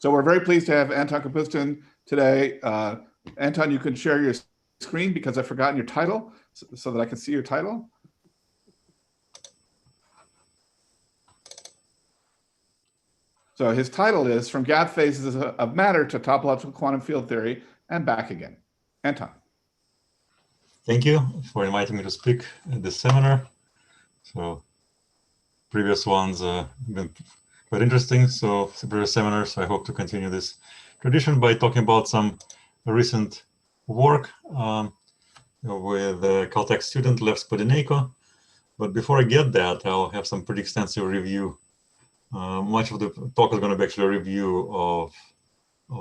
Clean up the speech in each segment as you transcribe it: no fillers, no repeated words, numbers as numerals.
So we're very pleased to have Anton Kapustin today. Anton, you can share your screen because I've forgotten your title so that I can see your title. So his title is From Gap Phases of Matter to Topological Quantum Field Theory and Back Again. Anton. Thank you for inviting me to speak at this seminar. So previous ones have been quite interesting. So previous seminars, I hope to continue this tradition by talking about some recent work with a Caltech student, Lev Spodinenko. But before I get that, I'll have some pretty extensive review. Much of the talk is going to be actually a review of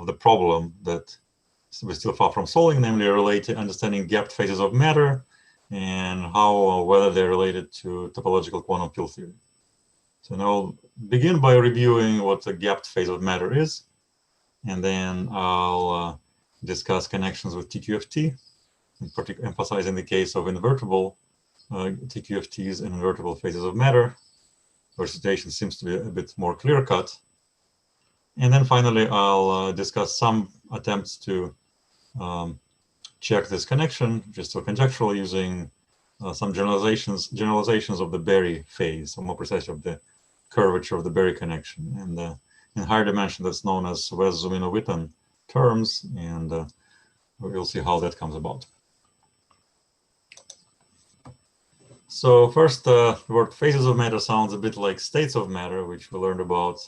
the problem that we're still far from solving, namely related understanding gapped phases of matter and how whether they're related to topological quantum field theory. So now I'll begin by reviewing what a gapped phase of matter is, and then I'll discuss connections with TQFT, in particular emphasizing the case of invertible TQFTs and invertible phases of matter, where the situation seems to be a bit more clear-cut. And then finally, I'll discuss some attempts to check this connection, just so conjecturally, using some generalizations of the Berry phase, or more precisely of the curvature of the Berry connection, and in higher dimension that's known as Wess-Zumino-Witten terms, and we'll see how that comes about. So first, the word phases of matter sounds a bit like states of matter, which we learned about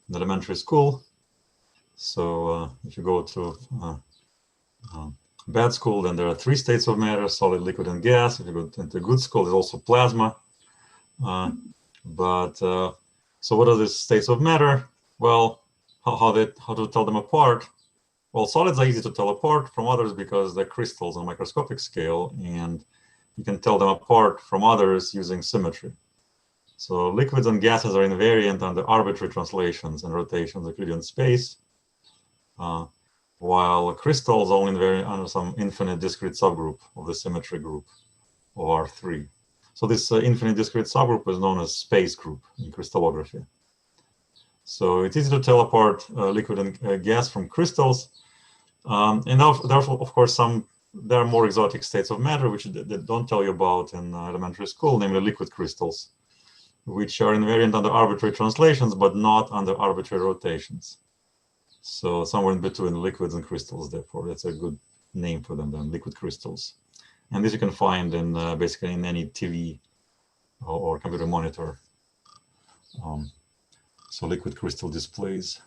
in elementary school. So if you go to bad school, then there are 3 states of matter: solid, liquid, and gas. If you go into good school, there's also plasma. So what are these states of matter? Well, how to tell them apart? Well, solids are easy to tell apart from others because they're crystals on a microscopic scale, and you can tell them apart from others using symmetry. So liquids and gases are invariant under arbitrary translations and rotations of Euclidean space, while crystals are only invariant under some infinite discrete subgroup of the symmetry group of R3. So this infinite discrete subgroup is known as space group in crystallography. So it's easy to tell apart liquid and gas from crystals. And therefore, of course, there are more exotic states of matter which they don't tell you about in elementary school, namely liquid crystals, which are invariant under arbitrary translations, but not under arbitrary rotations. So somewhere in between liquids and crystals, therefore, that's a good name for them, then, liquid crystals. And this you can find in basically in any TV or computer monitor. So liquid crystal displays.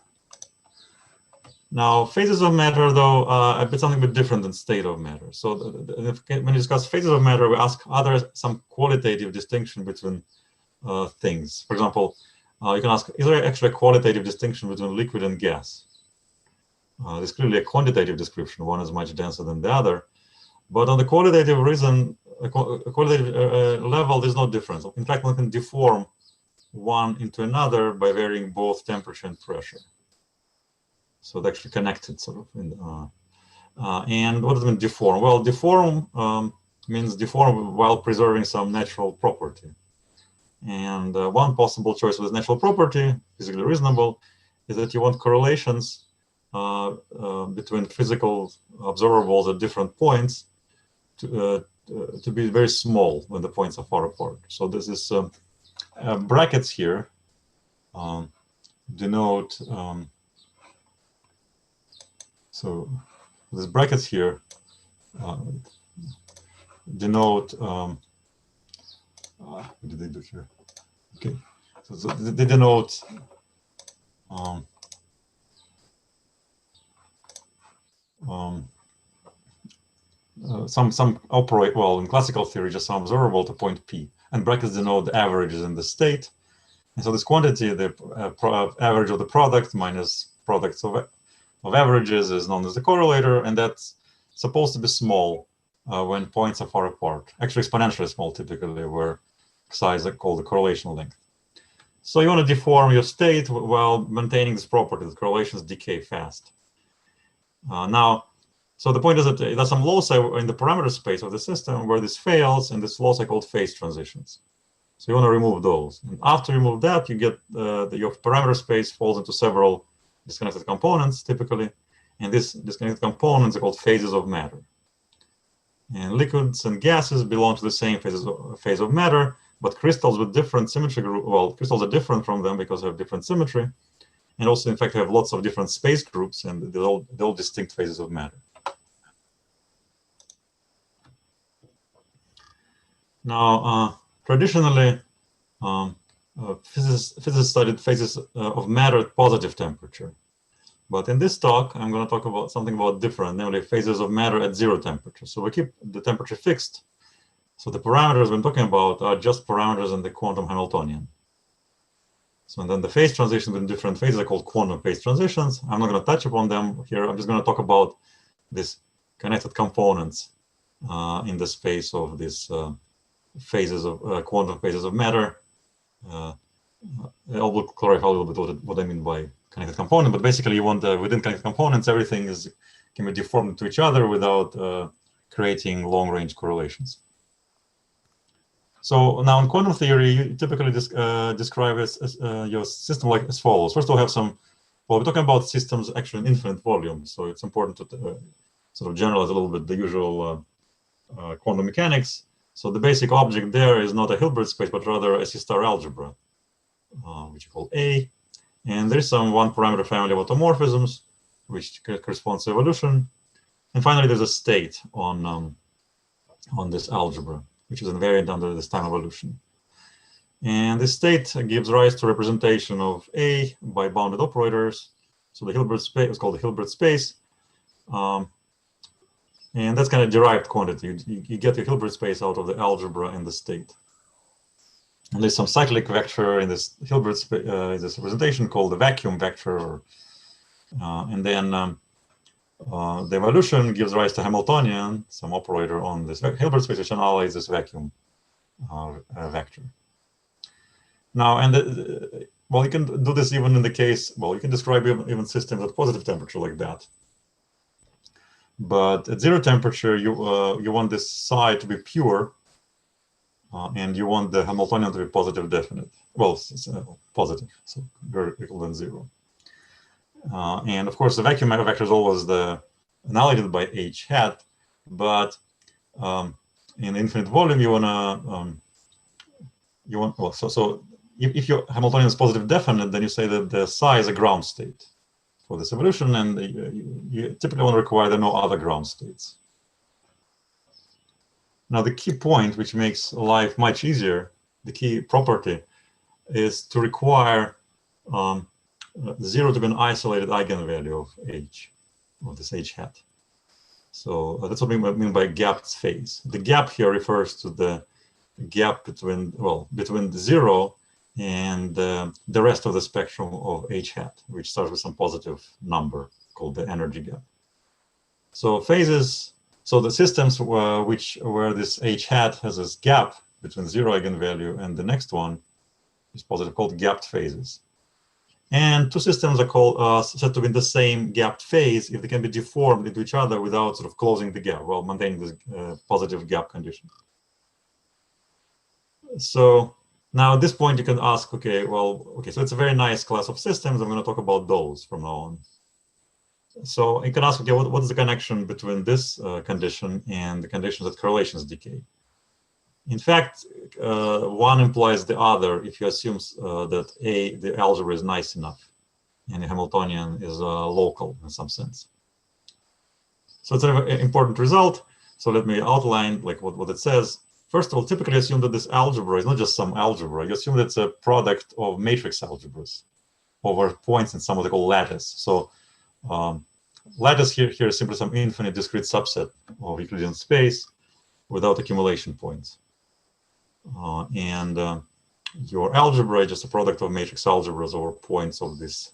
Now, phases of matter, though, a bit something a bit different than state of matter. So when you discuss phases of matter, we ask, are there some qualitative distinction between things? For example, you can ask, is there actually a qualitative distinction between liquid and gas? There's clearly a quantitative description. One is much denser than the other. But on the qualitative level, there's no difference. In fact, one can deform one into another by varying both temperature and pressure. So they're actually connected, sort of. And what does it mean, deform? Well, deform means deform while preserving some natural property. And one possible choice with natural property, physically reasonable, is that you want correlations between physical observables at different points to be very small when the points are far apart. So this is brackets here denote. So these brackets here denote. What did they do here? Okay, so they denote. Some operate, well, in classical theory, just some observable to point P, and brackets denote the averages in the state. And so this quantity, the average of the product minus products of averages, is known as the correlator, and that's supposed to be small when points are far apart. Actually, exponentially small, typically, where psi is called the correlation length. So you want to deform your state while maintaining this property. The correlations decay fast. So the point is that there's some loci in the parameter space of the system where this fails, and this loci are called phase transitions. So you want to remove those. And after you remove that, you get your parameter space falls into several disconnected components typically, and these disconnected components are called phases of matter. And liquids and gases belong to the same phase of matter, but crystals with different symmetry group, well, crystals are different from them because they have different symmetry, and also in fact have lots of different space groups, and they're all distinct phases of matter. Now, traditionally, physicists studied phases of matter at positive temperature. But in this talk, I'm going to talk about something about different, namely phases of matter at 0 temperature. So we keep the temperature fixed. So the parameters we're talking about are just parameters in the quantum Hamiltonian. So and then the phase transitions in different phases are called quantum phase transitions. I'm not going to touch upon them here. I'm just going to talk about these connected components in the space of these phases of quantum phases of matter. I will clarify a little bit what I mean by connected component, but basically you want within connected components, everything can be deformed to each other without creating long-range correlations. So now in quantum theory, you typically describe your system like as follows. First, we'll have some, well, we're talking about systems actually in infinite volume, so it's important to sort of generalize a little bit the usual quantum mechanics. So the basic object there is not a Hilbert space, but rather a C-star algebra, which you call A. And there's some one-parameter family of automorphisms, which corresponds to evolution. And finally, there's a state on this algebra, which is invariant under this time evolution. And this state gives rise to representation of A by bounded operators. So the Hilbert space is called the Hilbert space. And that's kind of derived quantity. You get your Hilbert space out of the algebra and the state. And there's some cyclic vector in this Hilbert space, this representation called the vacuum vector. And then the evolution gives rise to Hamiltonian, some operator on this Hilbert space, which analyzes this vacuum vector. Now, and well, you can do this even in the case, well, you can describe even systems at positive temperature like that. But at 0 temperature, you want this psi to be pure, and you want the Hamiltonian to be positive definite. Well, positive, so greater than 0. And of course, the vacuum vector is always annihilated by h hat, but in infinite volume, so if your Hamiltonian is positive definite, then you say that the psi is a ground state for this evolution, and you typically want to require there are no other ground states. Now, the key point, which makes life much easier, the key property, is to require 0 to be an isolated eigenvalue of h, of this h hat. So that's what we mean by gapped phase. The gap here refers to the gap between the 0 and the rest of the spectrum of h hat, which starts with some positive number called the energy gap. So phases, so the systems where this h hat has this gap between 0 eigenvalue and the next one is positive, called gapped phases. And two systems are called said to be in the same gapped phase if they can be deformed into each other without sort of closing the gap while maintaining this positive gap condition. So now at this point you can ask, okay, so it's a very nice class of systems. I'm going to talk about those from now on. So you can ask, okay, what is the connection between this condition and the condition that correlations decay? In fact, one implies the other if you assume that the algebra is nice enough and the Hamiltonian is local in some sense. So it's an important result. So let me outline like what it says. First of all, typically assume that this algebra is not just some algebra. You assume that it's a product of matrix algebras over points in some what they call lattice. So lattice here is simply some infinite discrete subset of Euclidean space without accumulation points. Your algebra is just a product of matrix algebras over points of this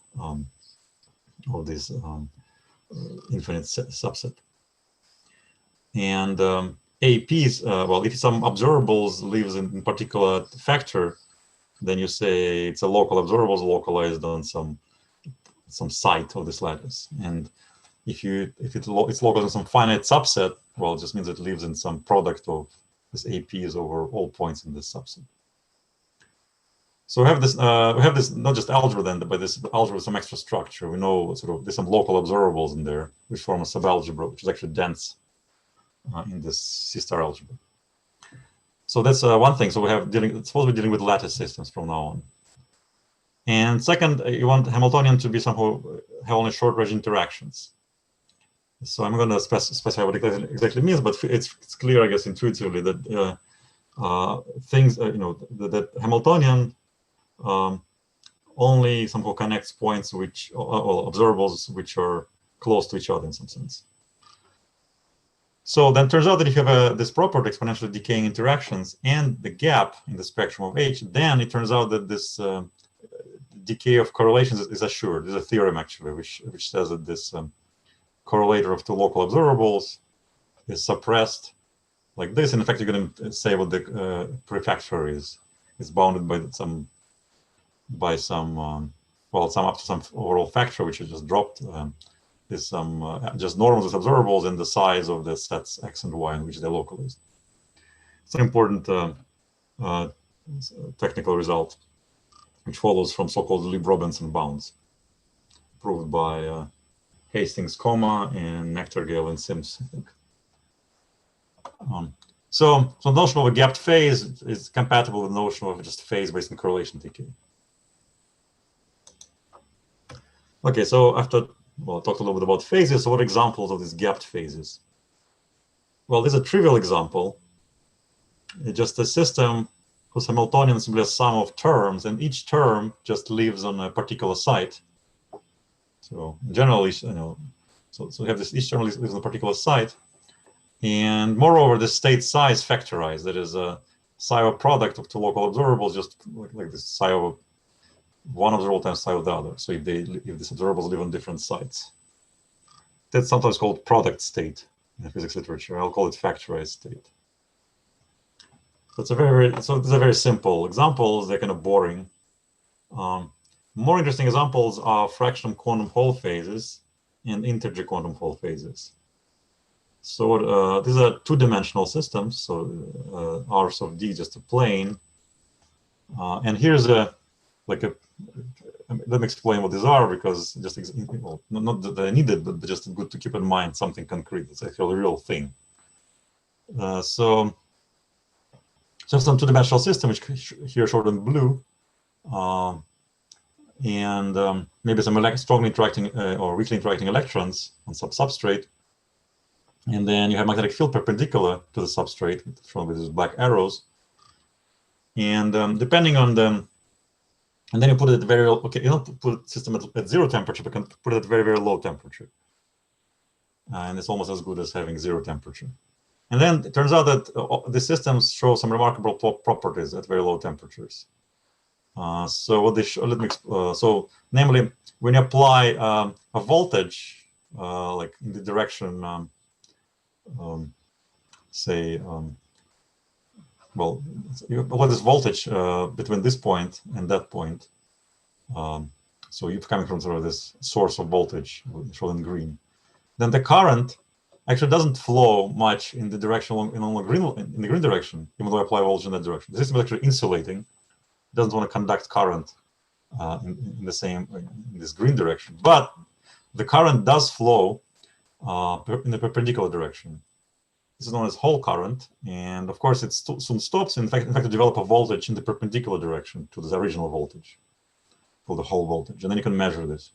infinite subset. And APs, if some observables lives in particular factor, then you say it's a local observables localized on some site of this lattice. And if it's local in some finite subset, well, it just means it lives in some product of this APs over all points in this subset. So we have this not just algebra then, but this algebra with some extra structure. We know sort of there's some local observables in there, which form a subalgebra, which is actually dense in this C-star algebra. So that's one thing. So we have supposed to be dealing with lattice systems from now on. And second, you want Hamiltonian to be somehow have only short-range interactions. So I'm going to specify what it exactly means, but it's clear, I guess, intuitively that things, that Hamiltonian only somehow connects points which, or observables which are close to each other in some sense. So then it turns out that if you have this property, exponentially decaying interactions, and the gap in the spectrum of H, then it turns out that this decay of correlations is assured. There's a theorem actually which says that this correlator of two local observables is suppressed like this. And in fact, you're going to say what the prefactor is bounded by some up to some overall factor which is just dropped. Is some just norms of observables and the size of the sets X and Y in which they're localized. It's an important technical result which follows from so-called Lieb-Robinson bounds, proved by Hastings, and Nectar-Gale and Sims, I think. So the notion of a gapped phase is compatible with the notion of just phase based on correlation decay. Okay, so after talked a little bit about phases, so what are examples of these gapped phases? Well, there's a trivial example. It's just a system whose Hamiltonian is simply a sum of terms, and each term just lives on a particular site. So generally, so we have this, each term lives on a particular site. And moreover, the state size factorized, that is a psi of product of two local observables, just like this psi of one observable times psi of the other. So if these observables live on different sites, that's sometimes called product state in the physics literature. I'll call it factorized state. So it's these are very simple examples. They're kind of boring. More interesting examples are fractional quantum Hall phases and integer quantum Hall phases. So these are two-dimensional systems. So R sub D just a plane, and here's let me explain what these are, because just not that I need it, but just good to keep in mind something concrete. It's actually a real thing. So some two-dimensional system, which here showed in blue, and maybe some strongly interacting or weakly interacting electrons on some substrate. And then you have magnetic field perpendicular to the substrate, shown with these black arrows. And depending on them, and then you put it at very, okay, you don't put the system at zero temperature, but can put it at very, very low temperature. And it's almost as good as having zero temperature. And then it turns out that the systems show some remarkable properties at very low temperatures. So what they show, so namely, when you apply a voltage, like in the direction, well, you apply this voltage between this point and that point. So you're coming from sort of this source of voltage, shown in green. Then the current actually doesn't flow much in the direction in the green direction, even though I apply voltage in that direction. The system is actually insulating. It doesn't want to conduct current in this green direction, but the current does flow in the perpendicular direction. This is known as Hall current, and of course it soon stops. In fact, to develop a voltage in the perpendicular direction to the original voltage, called the Hall voltage, and then you can measure this.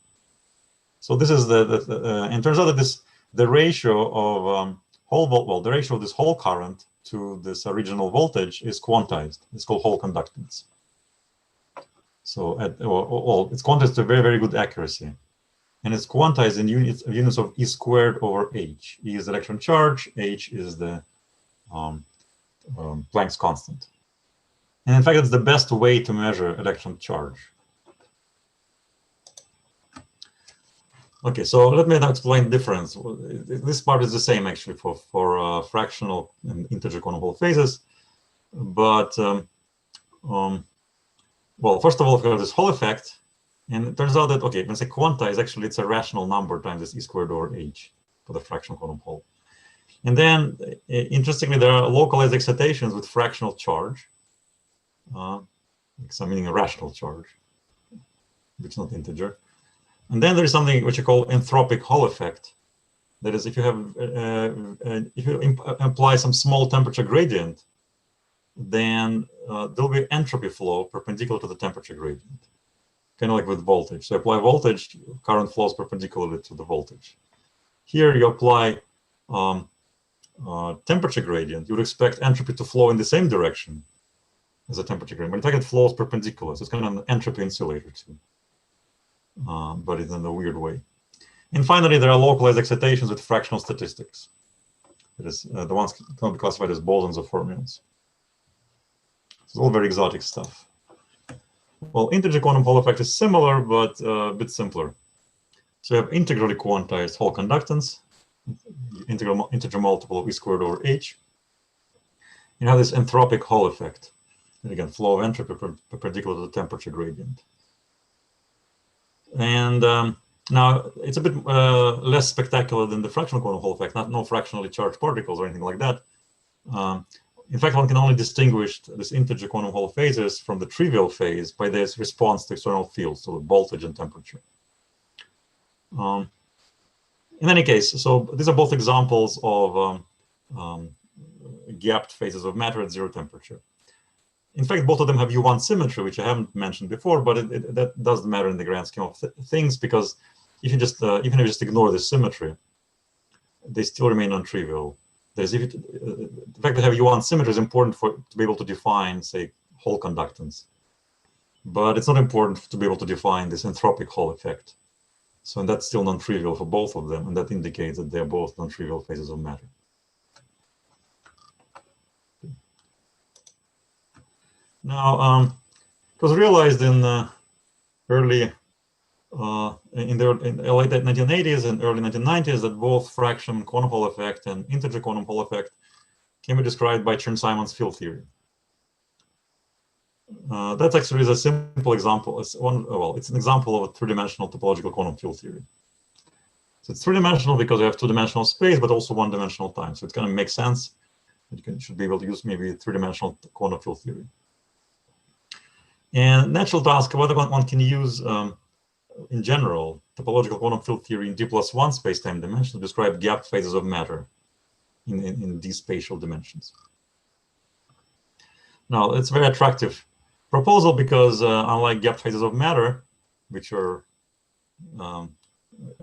So this is and it turns out that the ratio of the ratio of this Hall current to this original voltage is quantized. It's called Hall conductance. So it's quantized to very, very good accuracy. And it's quantized in units of E squared over H. E is the electron charge, H is the Planck's constant. And in fact, it's the best way to measure electron charge. Okay, so let me now explain the difference. This part is the same actually for fractional and integer quantum Hall phases. But, well, first of all, we have this Hall effect. And it turns out that, okay, when I say quantize, actually it's a rational number times this E squared over H for the fractional quantum Hall. And then, interestingly, there are localized excitations with fractional charge. some meaning a rational charge, which is not integer. And then there is something which I call entropic Hall effect. That is, if you have apply some small temperature gradient, then there'll be entropy flow perpendicular to the temperature gradient, kind of like with voltage. So apply voltage, current flows perpendicularly to the voltage. Here you apply temperature gradient, you would expect entropy to flow in the same direction as a temperature gradient, but in fact it flows perpendicular. So it's kind of an entropy insulator too, but it's in a weird way. And finally, there are localized excitations with fractional statistics. That is, the ones can be classified as bosons or fermions. It's all very exotic stuff. Well, integer quantum Hall effect is similar, but a bit simpler. So you have integrally quantized Hall conductance, integer multiple of E squared over H. You have this entropic Hall effect. And again, flow of entropy perpendicular to the temperature gradient. And now, it's a bit less spectacular than the fractional quantum Hall effect, no fractionally charged particles or anything like that. In fact, one can only distinguish this integer quantum Hall phases from the trivial phase by this response to external fields, so the voltage and temperature. In any case, so these are both examples of gapped phases of matter at zero temperature. In fact, both of them have U1 symmetry, which I haven't mentioned before, but that doesn't matter in the grand scheme of things, because if you just even if you just ignore the symmetry, they still remain non-trivial. The fact that have U1 symmetry is important to be able to define, say, Hall conductance, but it's not important to be able to define this entropic Hall effect. So, and that's still non-trivial for both of them, and that indicates that they're both non-trivial phases of matter. Now, it was realized in the late 1980s and early 1990s that both fraction quantum Hall effect and integer quantum Hall effect can be described by Chern-Simons field theory. That actually is a simple example. It's an example of a three-dimensional topological quantum field theory. So it's three-dimensional because we have two-dimensional space, but also one-dimensional time. So it kind of makes sense. You should be able to use maybe three-dimensional quantum field theory. And natural to ask whether one can use, in general, topological quantum field theory in D+1 space-time dimension to describe gapped phases of matter in these spatial dimensions. Now, it's a very attractive proposal because unlike gapped phases of matter, which are a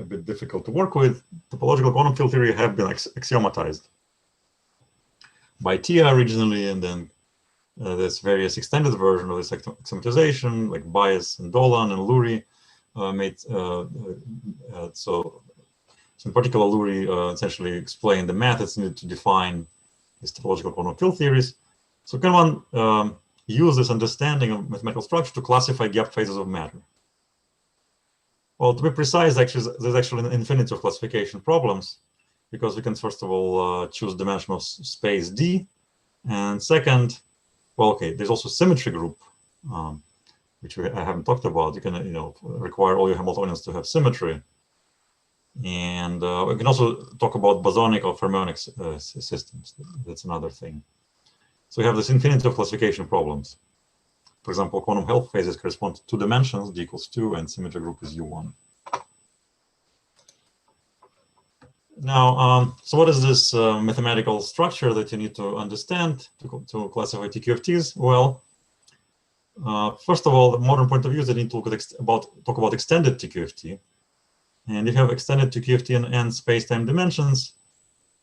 bit difficult to work with, topological quantum field theory have been axiomatized by Tia originally, and then there's various extended version of this axiomatization, like Bias and Dolan and Lurie made. So in particular, Lurie essentially explained the methods needed to define these topological quantum field theories. So can one use this understanding of mathematical structure to classify gap phases of matter? Well, to be precise, actually, there's actually an infinity of classification problems, because we can first of all choose dimension of space D, and second, well, okay, there's also symmetry group, which I haven't talked about. You can, require all your Hamiltonians to have symmetry, and we can also talk about bosonic or fermionic systems. That's another thing. So we have this infinity of classification problems. For example, quantum Hall phases correspond to two dimensions, D equals 2, and symmetry group is U1. Now, so what is this mathematical structure that you need to understand to classify TQFTs? Well, first of all, the modern point of view is that you need to talk about extended TQFT. And if you have extended TQFT in n space-time dimensions,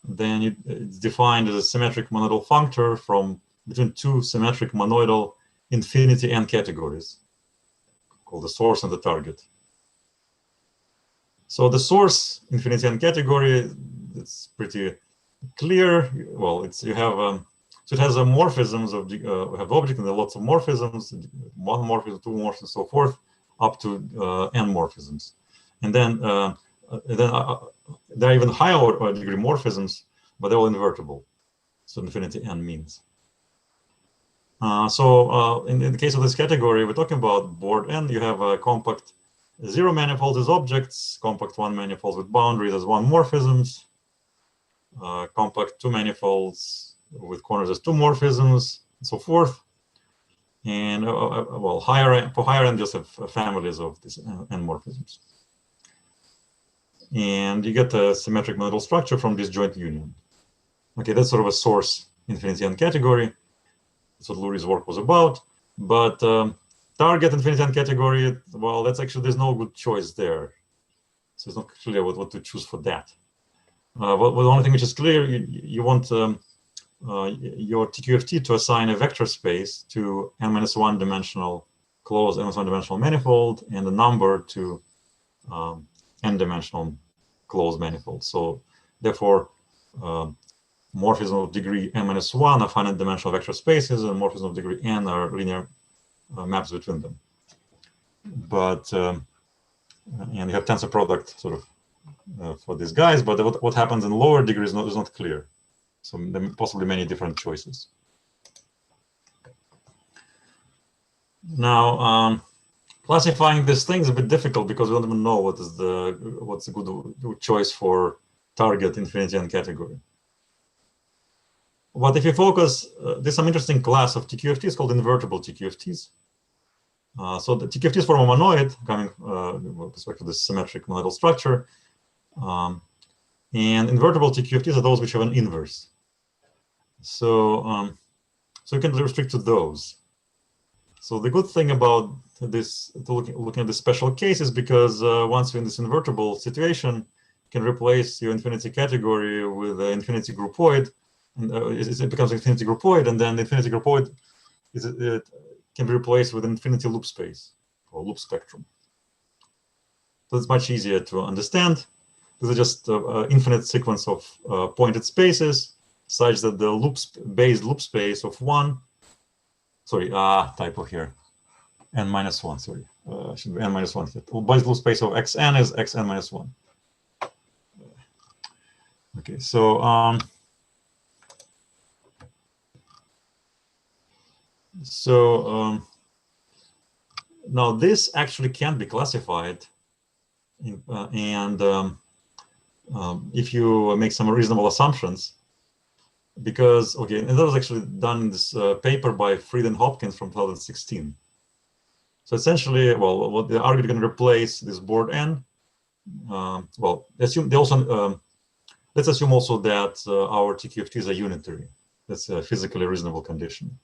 then it's defined as a symmetric monoidal functor from between two symmetric monoidal infinity n categories, called the source and the target. So the source infinity n category, it's pretty clear. Well, you have so it has a morphisms of we have object and there are lots of morphisms, one morphism, two morphisms, and so forth, up to n morphisms, and then there are even higher degree morphisms, but they're all invertible. So infinity n means. In the case of this category, we're talking about board n. You have a compact 0 manifolds as objects, compact 1 manifolds with boundaries as one morphisms, compact 2 manifolds with corners as two morphisms, and so forth. And well, for higher end, just have families of these n-morphisms. And you get a symmetric monadal structure from this joint union. Okay, that's sort of a source infinity n category. That's what Lurie's work was about. But target infinity n category, well, that's actually, there's no good choice there. So it's not clear what to choose for that. But the only thing which is clear, you want your TQFT to assign a vector space to n-1 dimensional closed n-1 dimensional manifold and a number to n-dimensional closed manifold. So therefore, morphism of degree n-1 are finite dimensional vector spaces, and morphism of degree n are linear maps between them. But and you have tensor product sort of for these guys, but what happens in lower degrees is not clear. So there are possibly many different choices. Now, classifying these things is a bit difficult because we don't even know what's a good choice for target infinity n category. But if you focus, there's some interesting class of TQFTs called invertible TQFTs. So the TQFTs form a monoid coming with respect to this symmetric monadal structure. And invertible TQFTs are those which have an inverse. So, so you can restrict to those. So the good thing about this, looking at this special case, is because once you're in this invertible situation, you can replace your infinity category with an infinity groupoid. And, it becomes infinity groupoid, and then the infinity groupoid it can be replaced with infinity loop space or loop spectrum. So it's much easier to understand. This is just an infinite sequence of pointed spaces such that the base loop space of 1, sorry, typo here, n-1, sorry, should be n-1 here. Base loop space of xn is xn-1. Okay, so now this actually can be classified, if you make some reasonable assumptions, because, okay, and that was actually done in this paper by Fried and Hopkins from 2016. So essentially, well, what they argued, you can replace this board n. Well, assume they also, let's assume also that our TQFTs are unitary. That's a physically reasonable condition.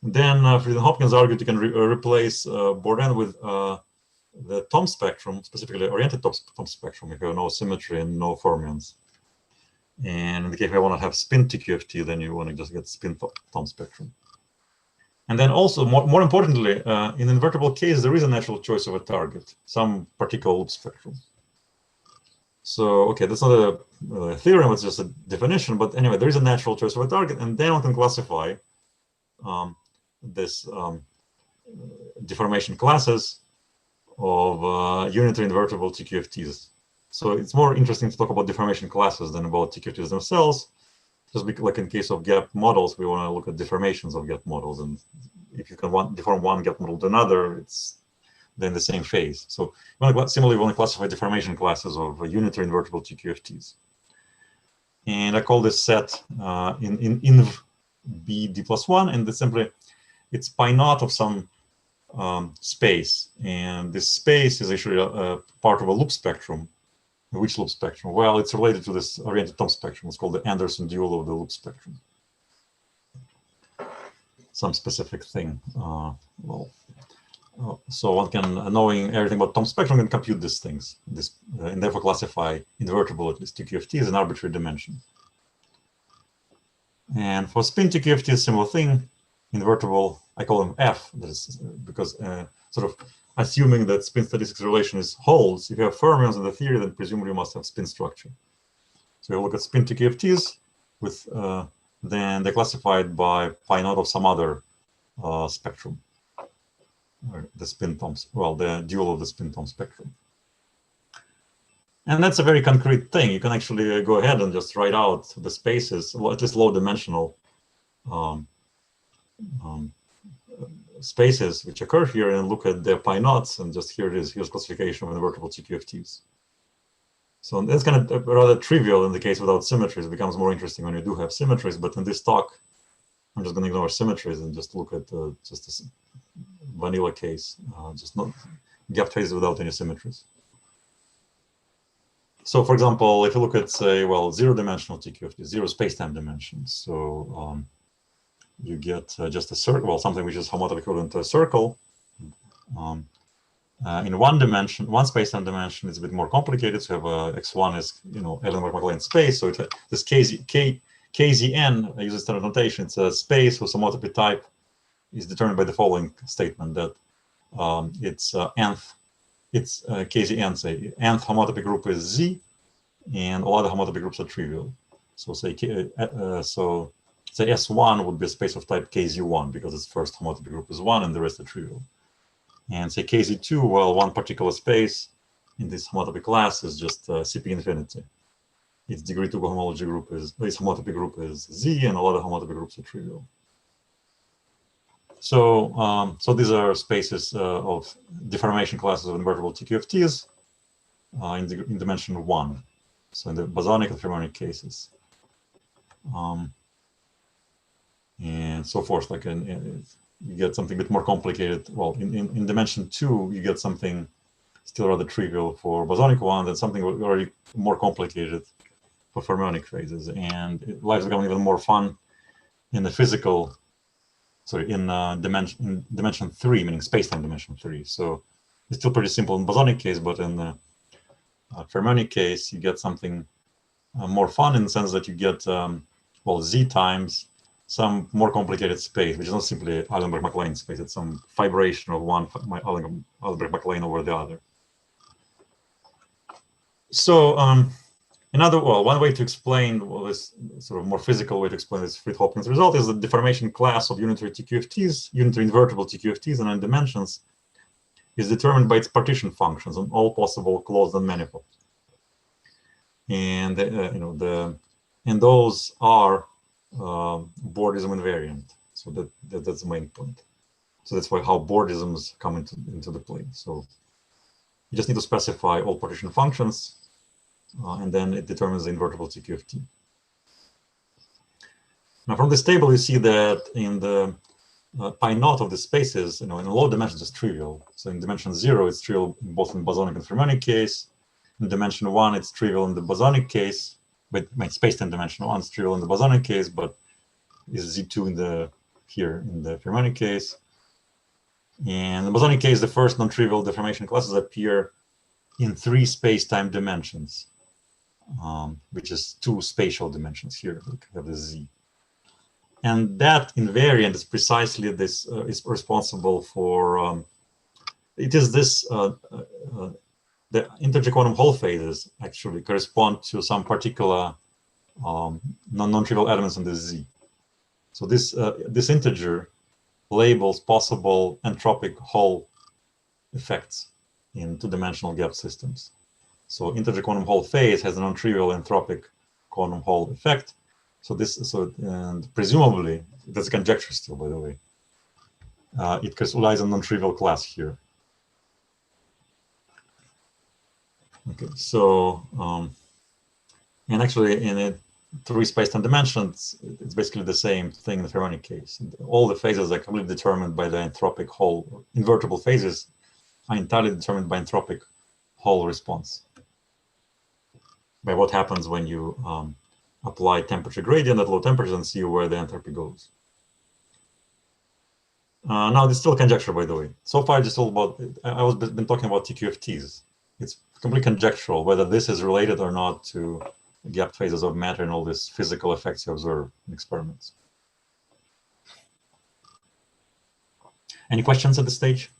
Then Fried and Hopkins argued you can replace board n with the Thom spectrum, specifically oriented Thom spectrum, if you have no symmetry and no fermions. And in the case we want to have spin TQFT, then you want to just get spin Thom spectrum. And then also, more importantly, in invertible case, there is a natural choice of a target, some particular loop spectrum. So, okay, that's not a theorem, it's just a definition. But anyway, there is a natural choice of a target, and then one can classify this deformation classes of unitary invertible TQFTs. So it's more interesting to talk about deformation classes than about TQFTs themselves. Just because, like in case of gap models, we want to look at deformations of gap models, and if you can deform one gap model to another, it's then the same phase. So similarly, we want to classify deformation classes of unitary invertible TQFTs. And I call this set inv bd+1, and it's pi naught of some space, and this space is actually a part of a loop spectrum. Which loop spectrum? Well, it's related to this oriented Thom spectrum. It's called the Anderson dual of the loop spectrum. Some specific thing. So one can, knowing everything about Thom spectrum, can compute these things, and therefore classify invertible, at least TQFT, as an arbitrary dimension. And for spin TQFT, similar thing. Invertible, I call them F, that is because sort of assuming that spin statistics relation holds, if you have fermions in the theory, then presumably you must have spin structure. So you look at spin TQFTs with, then they're classified by pi naught of some other spectrum, or the spin Thom, well, the dual of the spin Thom spectrum. And that's a very concrete thing. You can actually go ahead and just write out the spaces, well, at least low dimensional spaces which occur here, and look at their pi naughts, and just here it is. Here's classification of invertible TQFTs. So that's kind of rather trivial in the case without symmetries. It becomes more interesting when you do have symmetries. But in this talk, I'm just going to ignore symmetries and just look at just this vanilla case, just not gap phases without any symmetries. So, for example, if you look at, say, well, zero-dimensional TQFT, zero space-time dimensions, so you get just a circle, well, something which is homotopy equivalent to a circle. In one dimension, one space-time dimension, it's a bit more complicated. So you have x1 is, Eilenberg-MacLane space. So this KZN uses standard notation. It's a space whose homotopy type is determined by the following statement that its nth. It's KZN, say, nth homotopy group is Z, and all other homotopy groups are trivial. So say S1 would be a space of type KZ1 because its first homotopy group is 1 and the rest are trivial. And say KZ2, well, one particular space in this homotopy class is just CP infinity. Its degree 2 cohomology group is, its homotopy group is Z, and all other homotopy groups are trivial. So, so these are spaces of deformation classes of invertible TQFTs in dimension 1. So in the bosonic and fermionic cases, and so forth. Like you get something a bit more complicated. Well, in dimension 2, you get something still rather trivial for bosonic ones, and something already more complicated for fermionic phases. And life is becoming even more fun in the physical. Sorry, in dimension 3, meaning space-time dimension 3. So it's still pretty simple in bosonic case, but in the fermionic case, you get something more fun in the sense that you get, well, Z times some more complicated space, which is not simply Eilenberg-MacLane space. It's some fibration of one Eilenberg-MacLane over the other. So one way to explain, well, this sort of more physical way to explain this Fritz-Hopkins result is the deformation class of unitary TQFTs, unitary invertible TQFTs in n dimensions, is determined by its partition functions on all possible closed and manifolds. And and those are Bordism invariant. So that's the main point. So that's why how Bordisms come into the play. So you just need to specify all partition functions, and then it determines the invertible TQFT. Now, from this table, you see that in the pi naught of the spaces, in low dimensions, it's trivial. So in dimension 0, it's trivial both in bosonic and fermionic case. In dimension 1, it's trivial in the bosonic case, but my space-time dimension 1 is trivial in the bosonic case, but is Z2 here in the fermionic case. And in the bosonic case, the first non-trivial deformation classes appear in 3 space-time dimensions, which is 2 spatial dimensions here. Look, we have the Z. And that invariant is precisely this, is responsible for, it is this, the integer quantum Hall phases actually correspond to some particular non-trivial elements in the Z. So this integer labels possible entropic Hall effects in 2-dimensional gap systems. So integer quantum Hall phase has a non-trivial entropic quantum Hall effect. So and presumably, that's a conjecture still, by the way. It lies in non-trivial class here. Okay, so and actually in 3 space-time dimensions, it's basically the same thing in the fermionic case. All the phases are completely determined by the entropic Hall. Invertible phases are entirely determined by entropic Hall response, by what happens when you apply temperature gradient at low temperatures and see where the entropy goes. Now, it's still conjecture, by the way. So far, just all about, been talking about TQFTs. It's completely conjectural whether this is related or not to gap phases of matter and all these physical effects you observe in experiments. Any questions at this stage?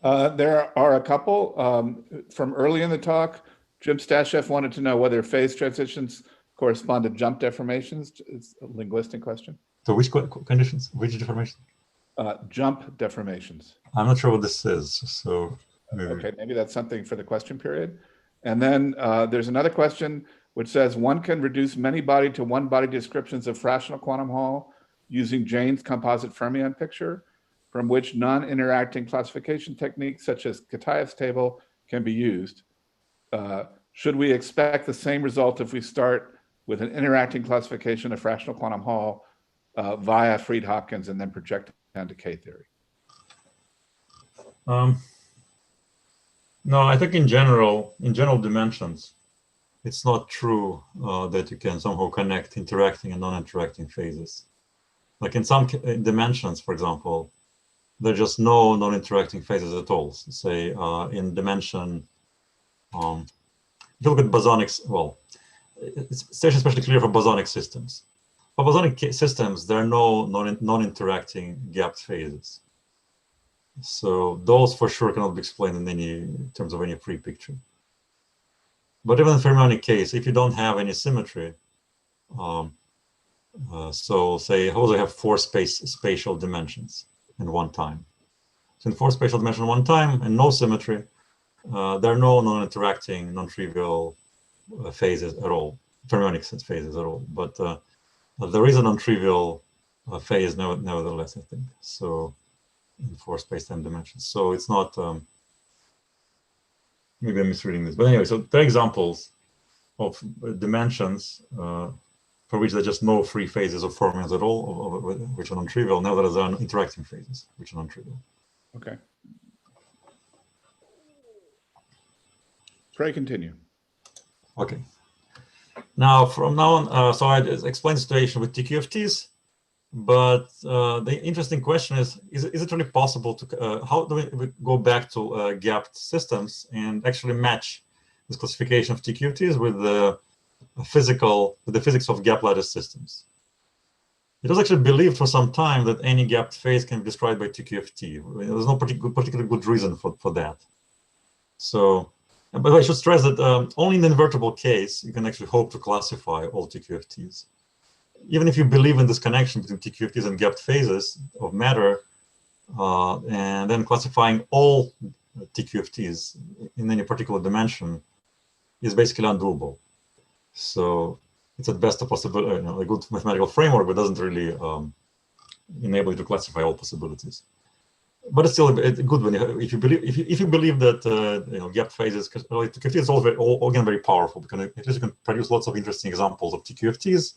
There are a couple from early in the talk. Jim Stasheff wanted to know whether phase transitions correspond to jump deformations. It's a linguistic question. So which conditions? Which deformation? Jump deformations. I'm not sure what this is. So maybe. Okay, maybe that's something for the question period. And then there's another question which says one can reduce many body to one body descriptions of fractional quantum Hall using Jane's composite fermion picture, from which non-interacting classification techniques such as Kitaev's table can be used. Should we expect the same result if we start with an interacting classification of fractional quantum Hall via Fried-Hopkins and then project onto K theory? No, I think in general dimensions, it's not true that you can somehow connect interacting and non-interacting phases. Like in some dimensions, for example, there are just no non-interacting phases at all. So say in dimension, if you look at bosonics, well, it's especially clear for bosonic systems. For bosonic systems, there are no non-interacting gapped phases. So those for sure cannot be explained in any terms of any free picture. But even in fermionic case, if you don't have any symmetry, so say suppose I have four spatial dimensions in one time. So in four spatial dimensions in one time and no symmetry, there are no non-interacting, non-trivial phases at all, fermionic phases at all. But there is a non-trivial phase nevertheless, I think. So in four space-time dimensions. So it's not, maybe I'm misreading this. But anyway, so there are examples of dimensions for which there are just no free phases of fermions at all, which are non-trivial. Now there are interacting phases, which are non-trivial. Okay. Pray continue. Okay. Now, from now on, so I explained the situation with TQFTs, but the interesting question is it really possible to, how do we go back to gapped systems and actually match this classification of TQFTs with the physics of gap lattice systems? It was actually believed for some time that any gapped phase can be described by TQFT. There's no particularly good reason for that. So, but I should stress that only in the invertible case, you can actually hope to classify all TQFTs. Even if you believe in this connection between TQFTs and gapped phases of matter, and then classifying all TQFTs in any particular dimension is basically undoable. So it's at best a possibility, a good mathematical framework, but doesn't really enable you to classify all possibilities. But it's still good when if you believe that gapped phases, because TQFT is all again very powerful, because at least you can produce lots of interesting examples of TQFTs,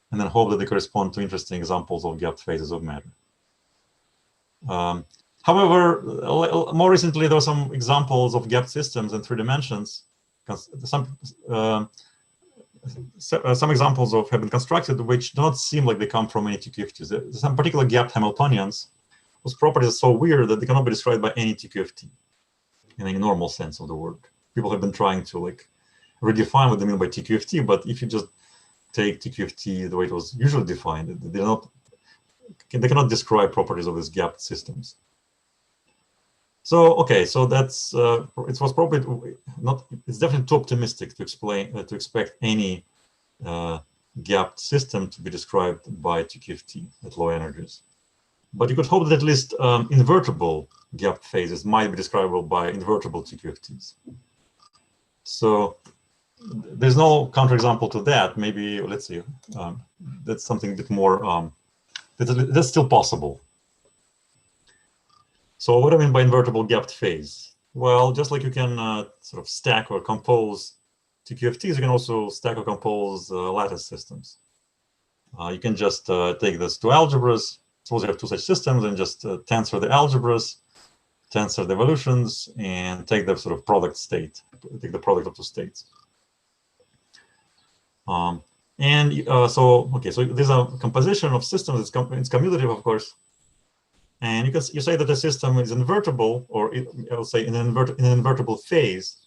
and then hope that they correspond to interesting examples of gapped phases of matter. However, more recently, there are some examples of gapped systems in 3 dimensions. Some examples have been constructed which do not seem like they come from any TQFTs. Some particular gapped Hamiltonians whose properties are so weird that they cannot be described by any TQFT in any normal sense of the word. People have been trying to redefine what they mean by TQFT, but if you just take TQFT the way it was usually defined, they cannot describe properties of these gapped systems. So okay, so that's it was probably not. It's definitely too optimistic to expect any gapped system to be described by TQFT at low energies. But you could hope that at least invertible gapped phases might be describable by invertible TQFTs. So there's no counterexample to that. Maybe, let's see, that's something a bit more, that's still possible. So what do I mean by invertible gapped phase? Well, just like you can sort of stack or compose TQFTs, you can also stack or compose lattice systems. You can just take these 2 algebras, suppose you have 2 such systems, and just tensor the algebras, tensor the evolutions, and take the sort of product state, take the product of 2 states. So there's a composition of systems. It's commutative, of course, and you say that the system is invertible, or I'll say in an invertible phase.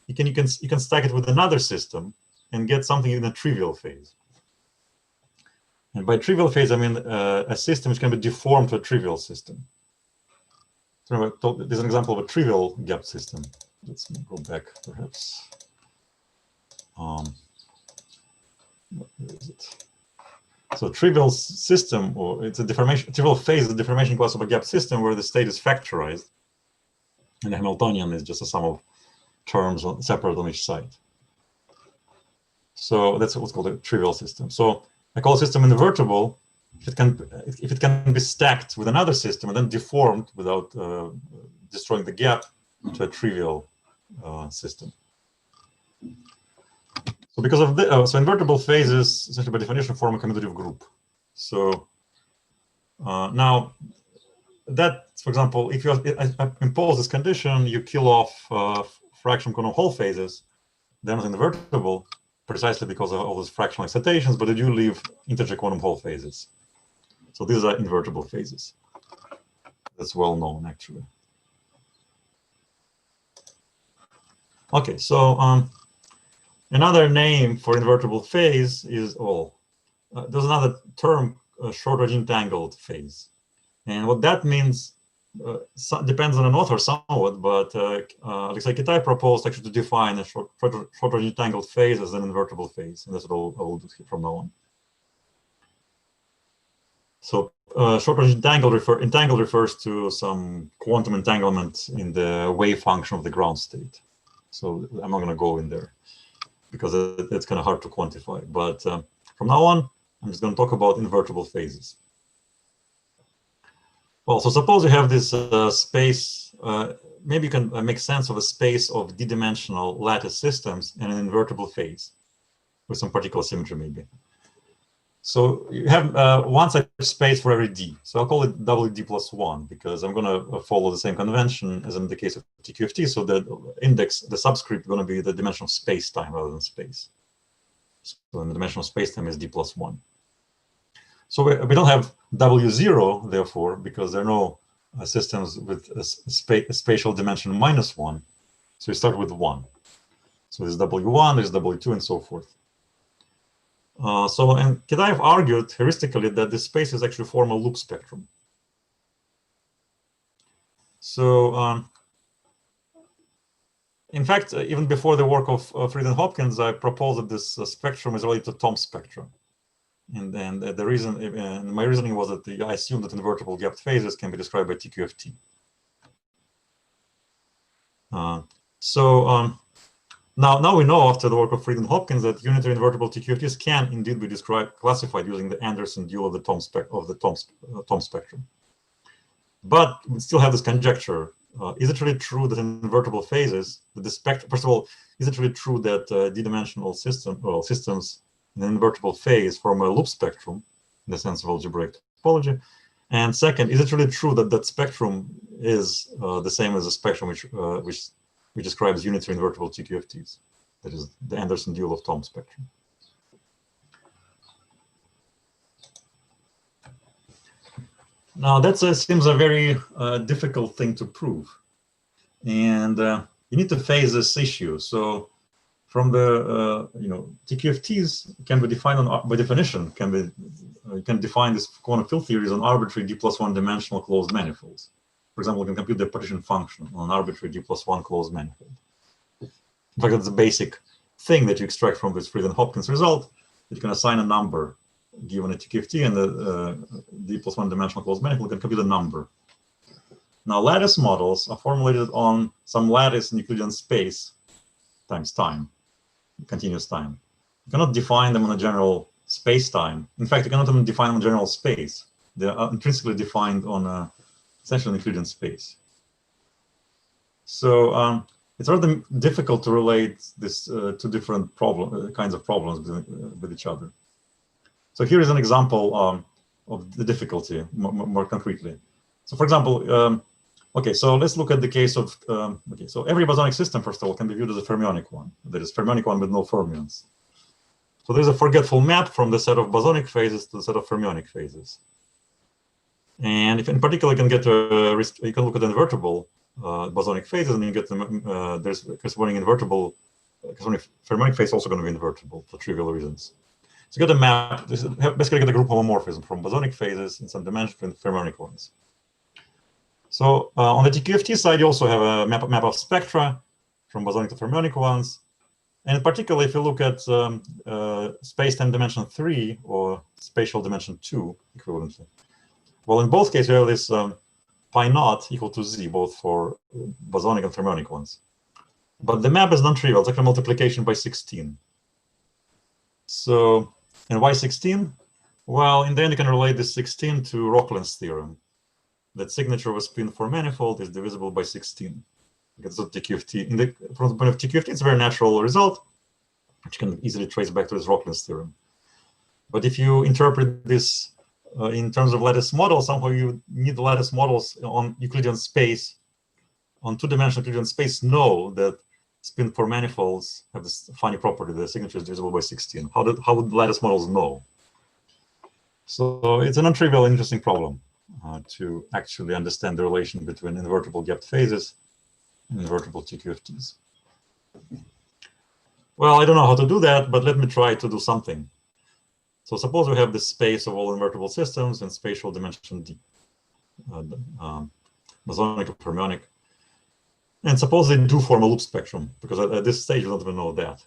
You can stack it with another system and get something in a trivial phase. And by trivial phase, I mean a system which can be deformed to a trivial system. So there's an example of a trivial gap system. Let's go back, perhaps. Where is it? So trivial system, or it's a deformation, trivial phase is a deformation class of a gap system where the state is factorized, and the Hamiltonian is just a sum of terms separate on each side. So that's what's called a trivial system. So I call a system invertible if it can be stacked with another system and then deformed without destroying the gap to a trivial system. So because of the so invertible phases essentially by definition form a commutative group. So Now, that, for example, if you impose this condition, you kill off fractional quantum Hall phases, they're not invertible precisely because of all those fractional excitations, but they do leave integer quantum Hall phases. So these are invertible phases. That's well known, actually. Okay, so another name for invertible phase is, there's another term, short-range entangled phase. And what that means depends on an author somewhat, but Alexei Kitaev proposed actually to define a short-range entangled phase as an invertible phase, and that's what I will do from now on. So short-range entangled refers to some quantum entanglement in the wave function of the ground state. So I'm not going to go in there because it's kind of hard to quantify. But from now on, I'm just going to talk about invertible phases. Well, so suppose you have this space, maybe you can make sense of a space of d-dimensional lattice systems in an invertible phase with some particular symmetry maybe. So you have one such space for every d. So I'll call it WD plus 1 because I'm going to follow the same convention as in the case of TQFT. So the index, the subscript, is going to be the dimension of space-time rather than space. So the dimension of space-time is d plus 1. So we don't have W0, therefore, because there are no systems with a spatial dimension minus 1. So we start with 1. So there's W1, there's W2, and so forth. And Kitaev argued heuristically that this space is actually form a loop spectrum. So in fact, even before the work of Fried and Hopkins, I proposed that this spectrum is related to Thom spectra. And then the reason, my reasoning was that I assumed that invertible gapped phases can be described by TQFT. Now we know after the work of Fried and Hopkins that unitary invertible TQFTs can indeed be classified using the Anderson dual of the Thom spectrum. But we still have this conjecture. Is it really true that in invertible phases, that the spectrum, first of all, is it really true that d-dimensional systems in an invertible phase form a loop spectrum in the sense of algebraic topology? And second, is it really true that that spectrum is the same as a spectrum which describes unitary invertible TQFTs? That is the Anderson dual of Thom spectrum. Now that seems a very difficult thing to prove, and you need to face this issue. So from the TQFTs can be defined by definition. You can define this quantum field theories on arbitrary d plus 1 dimensional closed manifolds. For example, we can compute the partition function on an arbitrary d plus 1 closed manifold. In fact, that's the basic thing that you extract from this Fried and Hopkins result. That you can assign a number given a TQFT and the d plus 1 dimensional closed manifold can compute a number. Now, lattice models are formulated on some lattice in Euclidean space times time, continuous time. You cannot define them on a general space-time. In fact, you cannot even define them on general space. They are intrinsically defined on essentially Euclidean space. So it's rather difficult to relate this to different kinds of problems with each other. So here is an example of the difficulty more concretely. So for example, okay, so let's look at the case of, so every bosonic system, first of all, can be viewed as a fermionic one. That is fermionic one with no fermions. So there's a forgetful map from the set of bosonic phases to the set of fermionic phases. And if in particular you can get you can look at invertible bosonic phases, and you get there's corresponding fermionic phase also going to be invertible for trivial reasons. So you get a map. This is basically get a group homomorphism from bosonic phases in some dimension from fermionic ones. So on the TQFT side, you also have a map of spectra from bosonic to fermionic ones. And in particular, if you look at space-time dimension 3 or spatial dimension 2 equivalently, well, in both cases, you have this pi naught equal to z, both for bosonic and fermionic ones. But the map is non-trivial. It's actually multiplication by 16. So, and why 16? Well, in the end, you can relate this 16 to Rockland's theorem, that signature of a spin for manifold is divisible by 16. Because of TQFT. From the point of TQFT, it's a very natural result, which you can easily trace back to this Rockland's theorem. But if you interpret this in terms of lattice models, somehow you need the lattice models on Euclidean space, on two-dimensional Euclidean space, know that spin 4 manifolds have this funny property, the signature is divisible by 16. How would lattice models know? So it's a non-trivial, interesting problem to actually understand the relation between invertible gapped phases and invertible TQFTs. Well, I don't know how to do that, but let me try to do something. So suppose we have this space of all invertible systems in spatial dimension D, bosonic or fermionic. And suppose they do form a loop spectrum, because at this stage we don't even know that.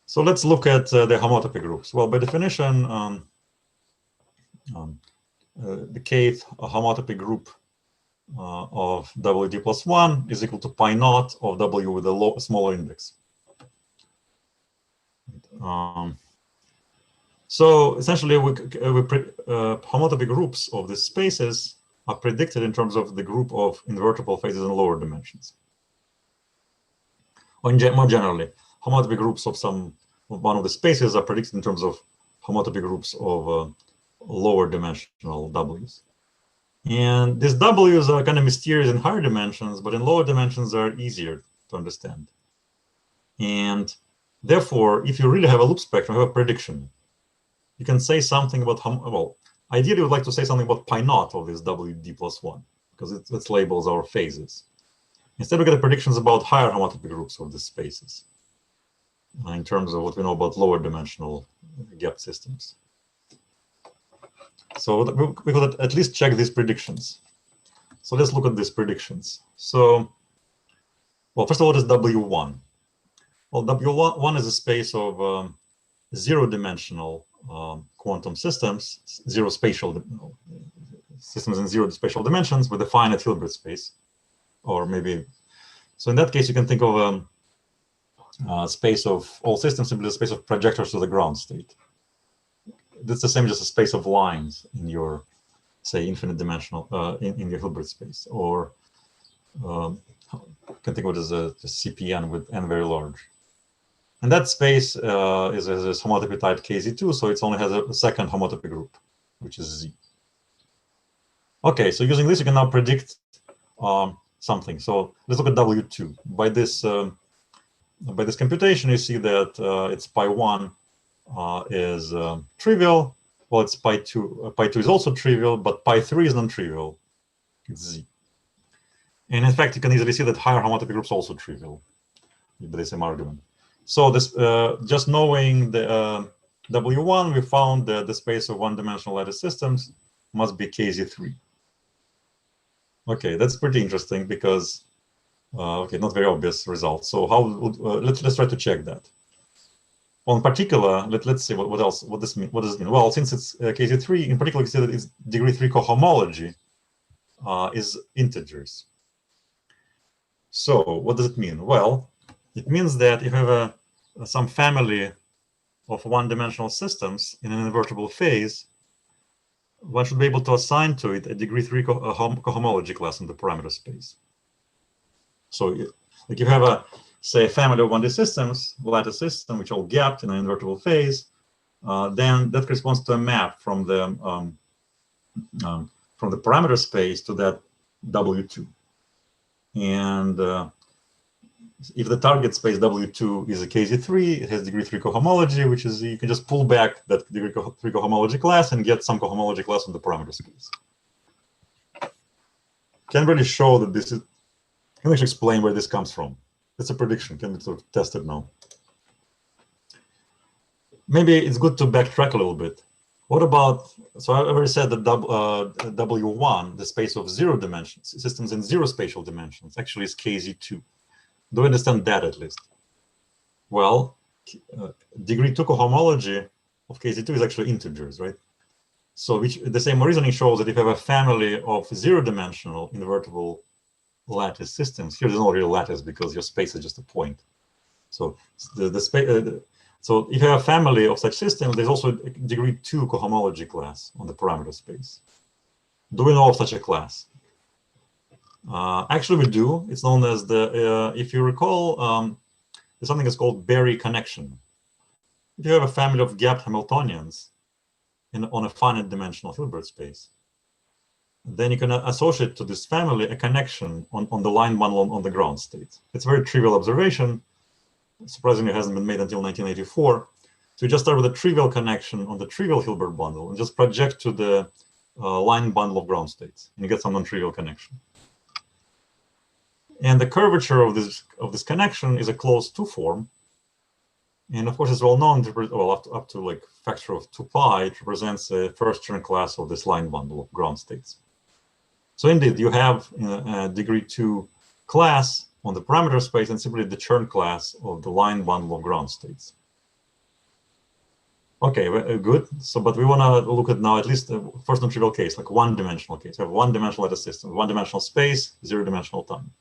So let's look at the homotopy groups. Well, by definition, the kth homotopy group of WD plus 1 is equal to pi naught of W with a smaller index. So essentially, homotopy groups of these spaces are predicted in terms of the group of invertible phases in lower dimensions. Or more generally, homotopy groups of one of the spaces are predicted in terms of homotopy groups of lower dimensional Ws. And these Ws are kind of mysterious in higher dimensions, but in lower dimensions are easier to understand. And therefore, if you really have a loop spectrum, you have a prediction. You can say something about, well, ideally, we would like to say something about pi naught of this WD plus 1, because it labels our phases. Instead, we get predictions about higher homotopy groups of these spaces in terms of what we know about lower dimensional gap systems. So we could at least check these predictions. So let's look at these predictions. So, well, first of all, what is W1? Well, W1 is a space of zero-dimensional quantum systems, zero spatial systems in zero spatial dimensions with a finite Hilbert space, or maybe. So in that case, you can think of a space of all systems simply a space of projectors to the ground state. That's the same as a space of lines in your, say, infinite dimensional in your Hilbert space, or you can think of it as a CPN with n very large. And that space is a homotopy type KZ2, so it only has a second homotopy group, which is Z. Okay, so using this, you can now predict something. So let's look at W2. By this computation, you see that its pi 1 is trivial. Well, it's pi 2. Pi 2 is also trivial, but pi 3 is non-trivial. It's Z. And in fact, you can easily see that higher homotopy groups are also trivial by the same argument. So this, just knowing the W1, we found that the space of one-dimensional lattice systems must be KZ3. Okay, that's pretty interesting because, okay, not very obvious result. So how would, let's try to check that. Well, in particular, let's see what else, what does it mean? Well, since it's KZ3, in particular, we see that its degree 3 cohomology is integers. So what does it mean? Well, it means that if you have some family of one-dimensional systems in an invertible phase, one should be able to assign to it a degree 3 cohomology class in the parameter space. So like you have say, a family of 1D systems, lattice system, which are all gapped in an invertible phase, then that corresponds to a map from the parameter space to that W2. And if the target space W2 is a KZ3, it has degree 3 cohomology, which is you can just pull back that degree 3 cohomology class and get some cohomology class from the parameter space. Can really show that this is, can actually explain where this comes from. It's a prediction, can we sort of test it now? Maybe it's good to backtrack a little bit. What about, so I already said that W1, the space of zero dimensions, systems in zero spatial dimensions, actually is KZ2. Do you understand that at least? Well, degree 2 cohomology of KZ2 is actually integers, right? So which the same reasoning shows that if you have a family of zero-dimensional invertible lattice systems, here there's no real lattice because your space is just a point. So so if you have a family of such systems, there's also a degree 2 cohomology class on the parameter space. Do we know of such a class? Actually, we do. It's known as the, if you recall, there's something that's called Berry connection. If you have a family of gapped Hamiltonians, on a finite dimensional Hilbert space, then you can associate to this family a connection on the line bundle on the ground state. It's a very trivial observation. Surprisingly, it hasn't been made until 1984. So you just start with a trivial connection on the trivial Hilbert bundle and just project to the line bundle of ground states, and you get some non-trivial connection. And the curvature of this connection is a closed 2 form. And of course, it's well known, well, up to like factor of 2 pi, it represents a first Chern class of this line bundle of ground states. So indeed, you have a degree 2 class on the parameter space and simply the Chern class of the line bundle of ground states. Okay, good. So, but we want to look at now at least the first non-trivial case, like one-dimensional case. We have one-dimensional lattice system, one-dimensional space, zero-dimensional time.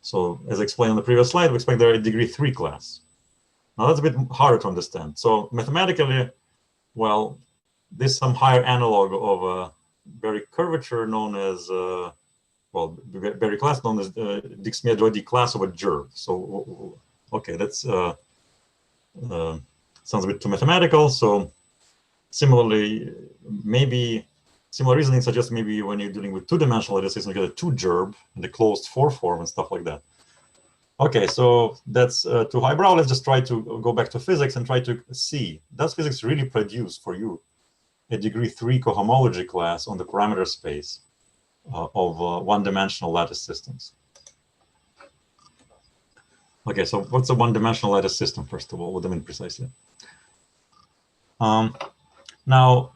So, as I explained on the previous slide, we expect there a degree 3 class. Now, that's a bit harder to understand. So, mathematically, well, this is some higher analog of a Berry curvature known as, well, Berry class known as Dix-Meadroidi class of a gerb. So, okay, that's sounds a bit too mathematical. So similarly, maybe similar reasoning suggests maybe when you're dealing with 2-dimensional lattices, you get a 2 gerb in the closed 4 form and stuff like that. Okay, so that's too highbrow. Let's just try to go back to physics and try to see, does physics really produce for you a degree 3 cohomology class on the parameter space of one-dimensional lattice systems? Okay, so what's a one-dimensional lattice system, first of all? What do I mean precisely? Now,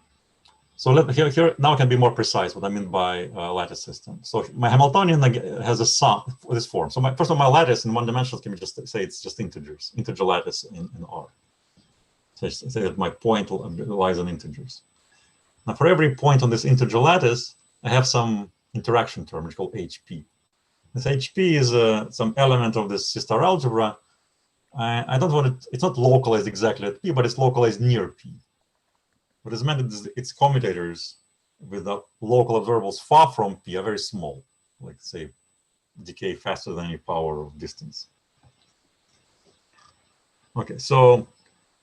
so here now I can be more precise what I mean by lattice system. So my Hamiltonian has a sum for this form. So first of all, my lattice in one dimension can be just say it's just integers, integer lattice in R. So I say that my point lies on integers. Now for every point on this integer lattice, I have some interaction term which is called HP. This HP is some element of this C-star algebra. I don't want it, it's not localized exactly at P, but it's localized near P. What is meant is its commutators with the local observables far from P are very small, like say decay faster than any power of distance. Okay, so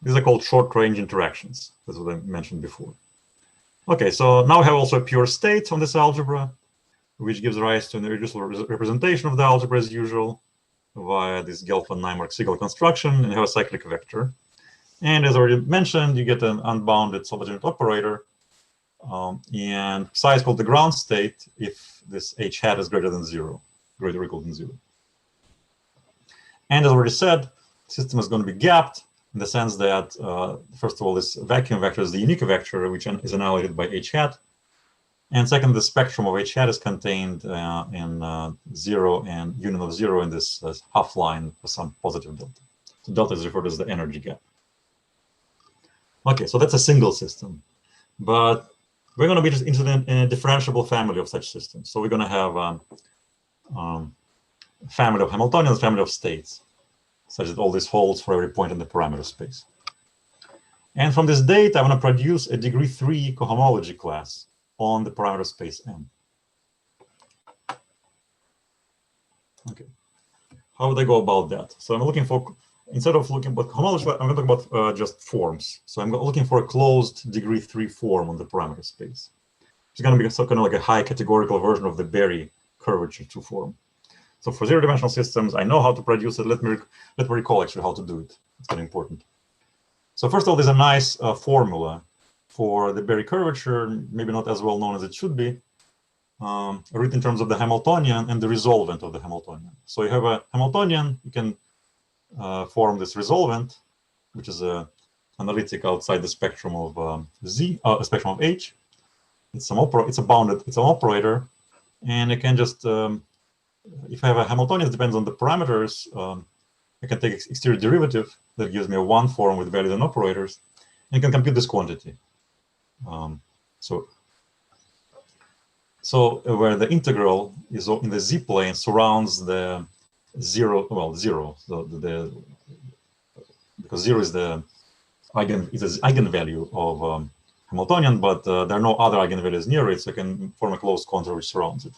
these are called short-range interactions. That's what I mentioned before. Okay, so now we have also a pure state on this algebra, which gives rise to an irreducible representation of the algebra as usual via this Gelfand-Nymark-Siegel construction, and you have a cyclic vector. And as already mentioned, you get an unbounded solid operator, and psi is called the ground state if this h hat is greater than 0, greater or equal than 0. And as already said, the system is going to be gapped in the sense that, first of all, this vacuum vector is the unique vector, which is annihilated by h hat. And second, the spectrum of h hat is contained in 0 and union of 0 in this half line for some positive delta. So delta is referred to as the energy gap. Okay, so that's a single system. But we're going to be just interested in a differentiable family of such systems. So we're going to have a family of Hamiltonians, family of states, such that all this holds for every point in the parameter space. And from this data, I want to produce a degree 3 cohomology class on the parameter space M. Okay, how would I go about that? So I'm looking for, instead of looking at cohomology, I'm going to talk about just forms. So I'm looking for a closed degree 3 form on the parameter space. It's going to be some kind of like a high-categorical version of the Berry curvature 2 form. So for zero-dimensional systems, I know how to produce it. Let me recall actually how to do it. It's very important. So first of all, there's a nice formula for the Berry curvature, maybe not as well known as it should be, written in terms of the Hamiltonian and the resolvent of the Hamiltonian. So you have a Hamiltonian, you can form this resolvent, which is a analytic outside the spectrum of spectrum of H. It's an operator, and it can just if I have a Hamiltonian that depends on the parameters, I can take exterior derivative that gives me a 1 form with values and operators, and can compute this quantity. So where the integral is in the z-plane surrounds the 0, well, 0, so because 0 is the eigenvalue of Hamiltonian, but there are no other eigenvalues near it, so I can form a closed contour which surrounds it.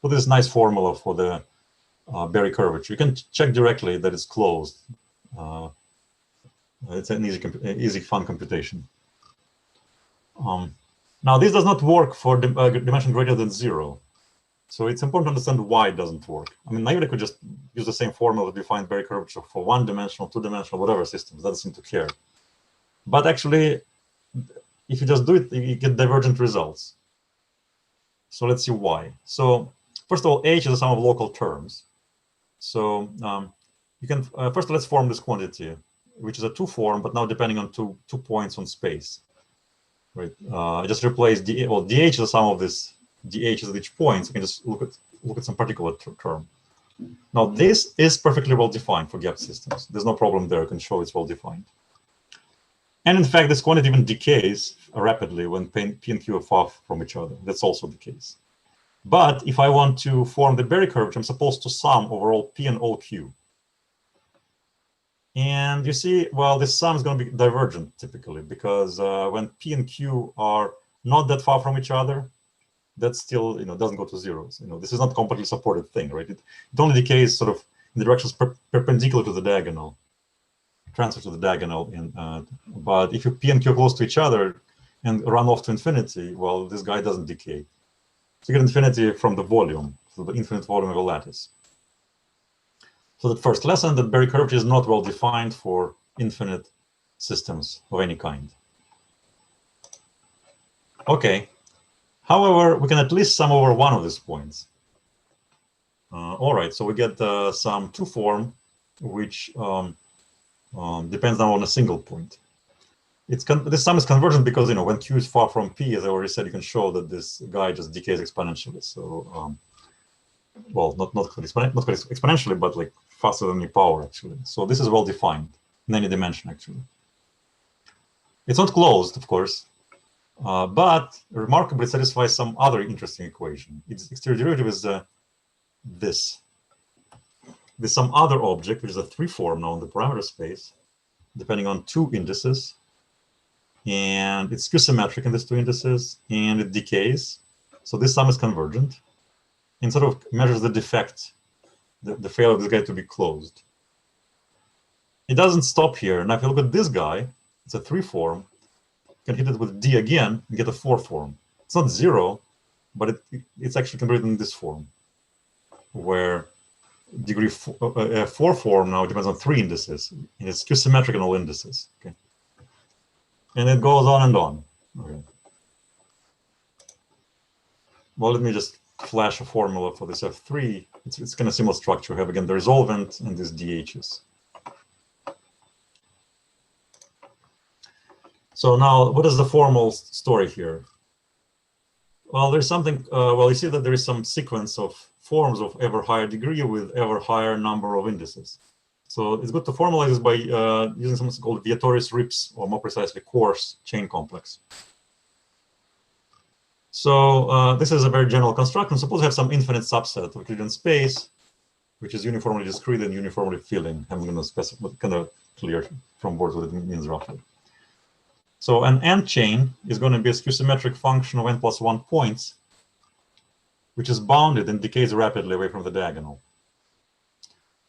So this nice formula for the Berry curvature. You can check directly that it's closed. It's an easy, fun computation. Now, this does not work for dimension greater than 0. So it's important to understand why it doesn't work. I mean, naively could just use the same formula to define Berry curvature for one-dimensional, two-dimensional, whatever systems. Doesn't seem to care. But actually, if you just do it, you get divergent results. So let's see why. So first of all, H is the sum of local terms. So you can first let's form this quantity, which is a 2 form, but now depending on two points on space. Right. I just replace DH. Well, DH is the sum of this DHs at each point. So you can just look at some particular term. Now this is perfectly well defined for gap systems. There's no problem there. I can show it's well defined. And in fact, this quantity even decays rapidly when P and Q are far from each other. That's also the case. But if I want to form the Berry curvature, I'm supposed to sum over all P and all Q. And you see, well, this sum is going to be divergent typically, because when P and Q are not that far from each other, that still, doesn't go to zeros. This is not a completely supported thing, right? It only decays sort of in the directions perpendicular to the diagonal, transfer to the diagonal. But if you P and Q are close to each other and run off to infinity, well, this guy doesn't decay. So you get infinity from the volume, so the infinite volume of a lattice. So the first lesson, that Berry curvature is not well defined for infinite systems of any kind. Okay. However, we can at least sum over one of these points. All right, so we get some 2 form, which depends now on a single point. This sum is convergent because when Q is far from P, as I already said, you can show that this guy just decays exponentially. So well, not exponentially, but like faster than the power actually. So this is well defined in any dimension actually. It's not closed, of course. But remarkably, it satisfies some other interesting equation. Its exterior derivative is this. There's some other object, which is a 3 form now in the parameter space, depending on 2 indices. And it's skew-symmetric in these 2 indices, and it decays. So this sum is convergent and sort of measures the defect, the failure of this guy to be closed. It doesn't stop here. Now, if you look at this guy, it's a 3 form. Can hit it with D again and get a 4 form. It's not 0, but it's actually converted in this form, where degree 4 form now depends on 3 indices, and it's skew-symmetric in all indices. Okay, and it goes on and on. Okay. Well, let me just flash a formula for this F3. It's kind of similar structure. We have again the resolvent and these DHs. So now, what is the formal story here? Well, there's something, well, you see that there is some sequence of forms of ever higher degree with ever higher number of indices. So it's good to formalize this by using something called Vietoris-Rips, or more precisely, coarse chain complex. So this is a very general construction. Suppose you have some infinite subset of Euclidean space, which is uniformly discrete and uniformly filling. I'm going to specify, but kind of clear from words what it means roughly. So an n chain is going to be a skew-symmetric function of n plus 1 points, which is bounded and decays rapidly away from the diagonal.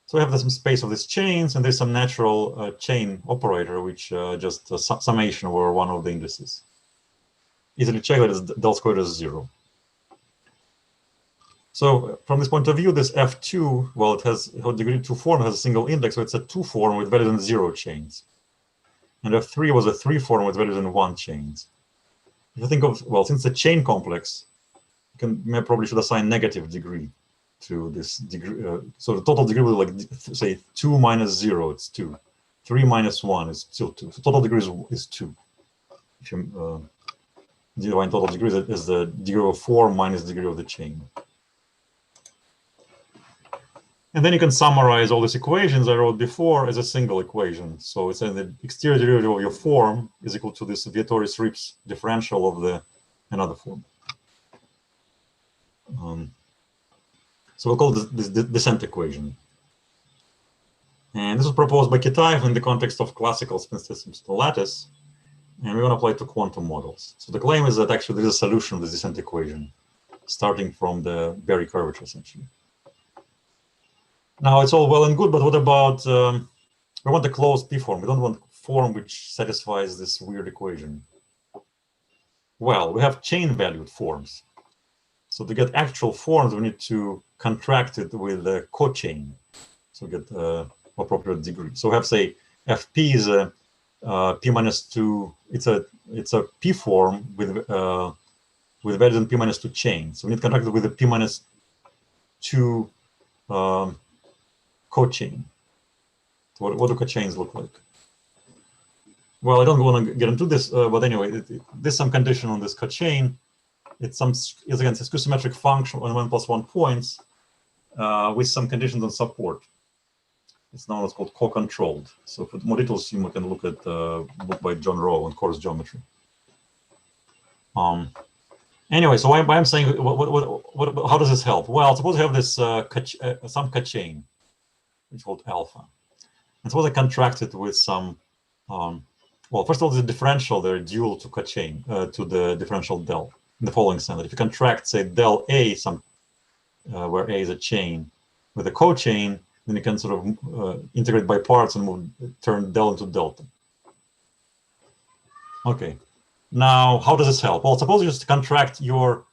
So we have some space of these chains, and there's some natural chain operator, which just summation over one of the indices. Easily check that it's del squared is 0. So from this point of view, this F2, well, it has degree 2 form, has a single index, so it's a 2 form with better than 0 chains. And F3 was a 3 form with better than 1 chains. If you think of, well, since it's a chain complex, you can probably should assign negative degree to this degree. So the total degree will, like, say 2 minus 0, it's 2. 3 minus 1 is still 2. So total degree is 2. If you define total degree as the degree of 4 minus degree of the chain. And then you can summarize all these equations I wrote before as a single equation. So it's the exterior derivative of your form is equal to this Vietoris-Rips differential of the another form. So we'll call this descent equation. And this was proposed by Kitaev in the context of classical spin systems to lattice. And we want to apply it to quantum models. So the claim is that actually there is a solution of the descent equation, starting from the Berry curvature, essentially. Now, it's all well and good, but what about, we want a closed P form. We don't want a form which satisfies this weird equation. Well, we have chain-valued forms. So to get actual forms, we need to contract it with a cochain. So we get appropriate degree. So we have, say, Fp is a p minus 2. It's a p form with values in p minus 2 chain. So we need to contract it with a p minus 2 cochain. So what do cochains look like? Well, I don't want to get into this, but anyway, there's some condition on this cochain. It's again a skew-symmetric function on 1 plus 1 points with some conditions on support. It's now what's called co-controlled. So for more details, you can look at the book by John Rowe on coarse geometry. Anyway, so why I'm saying, how does this help? Well, suppose you have this some cochain, which is called alpha. And suppose I contract it with some, well, first of all, the differential, they're dual to cochain, to the differential del, in the following sense. If you contract, say, del A, where A is a chain, with a cochain, then you can sort of integrate by parts and turn del into delta. Okay. Now, how does this help? Well, suppose you just contract your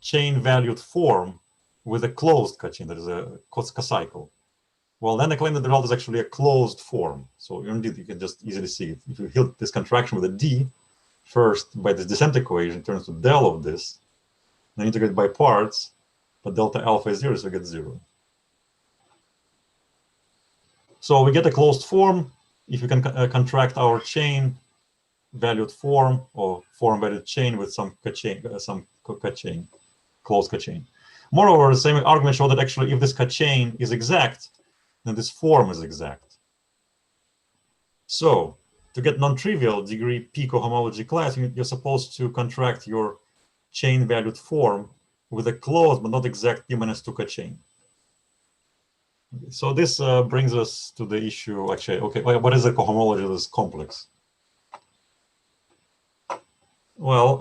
chain-valued form with a closed cochain, that is a cocycle. Well, then I claim that the result is actually a closed form. So indeed, you can just easily see it. If you hit this contraction with a d, first by this descent equation, it turns to del of this, then integrate by parts, but delta alpha is 0, so we get 0. So we get a closed form if we can contract our chain valued form or form valued chain with some cochain, closed cochain. Moreover, the same argument showed that actually if this cochain is exact, then this form is exact. So to get non-trivial degree P cohomology class, you're supposed to contract your chain valued form with a closed but not exact P minus 2 cochain. So this brings us to the issue, actually, okay, what is the cohomology of this complex? Well,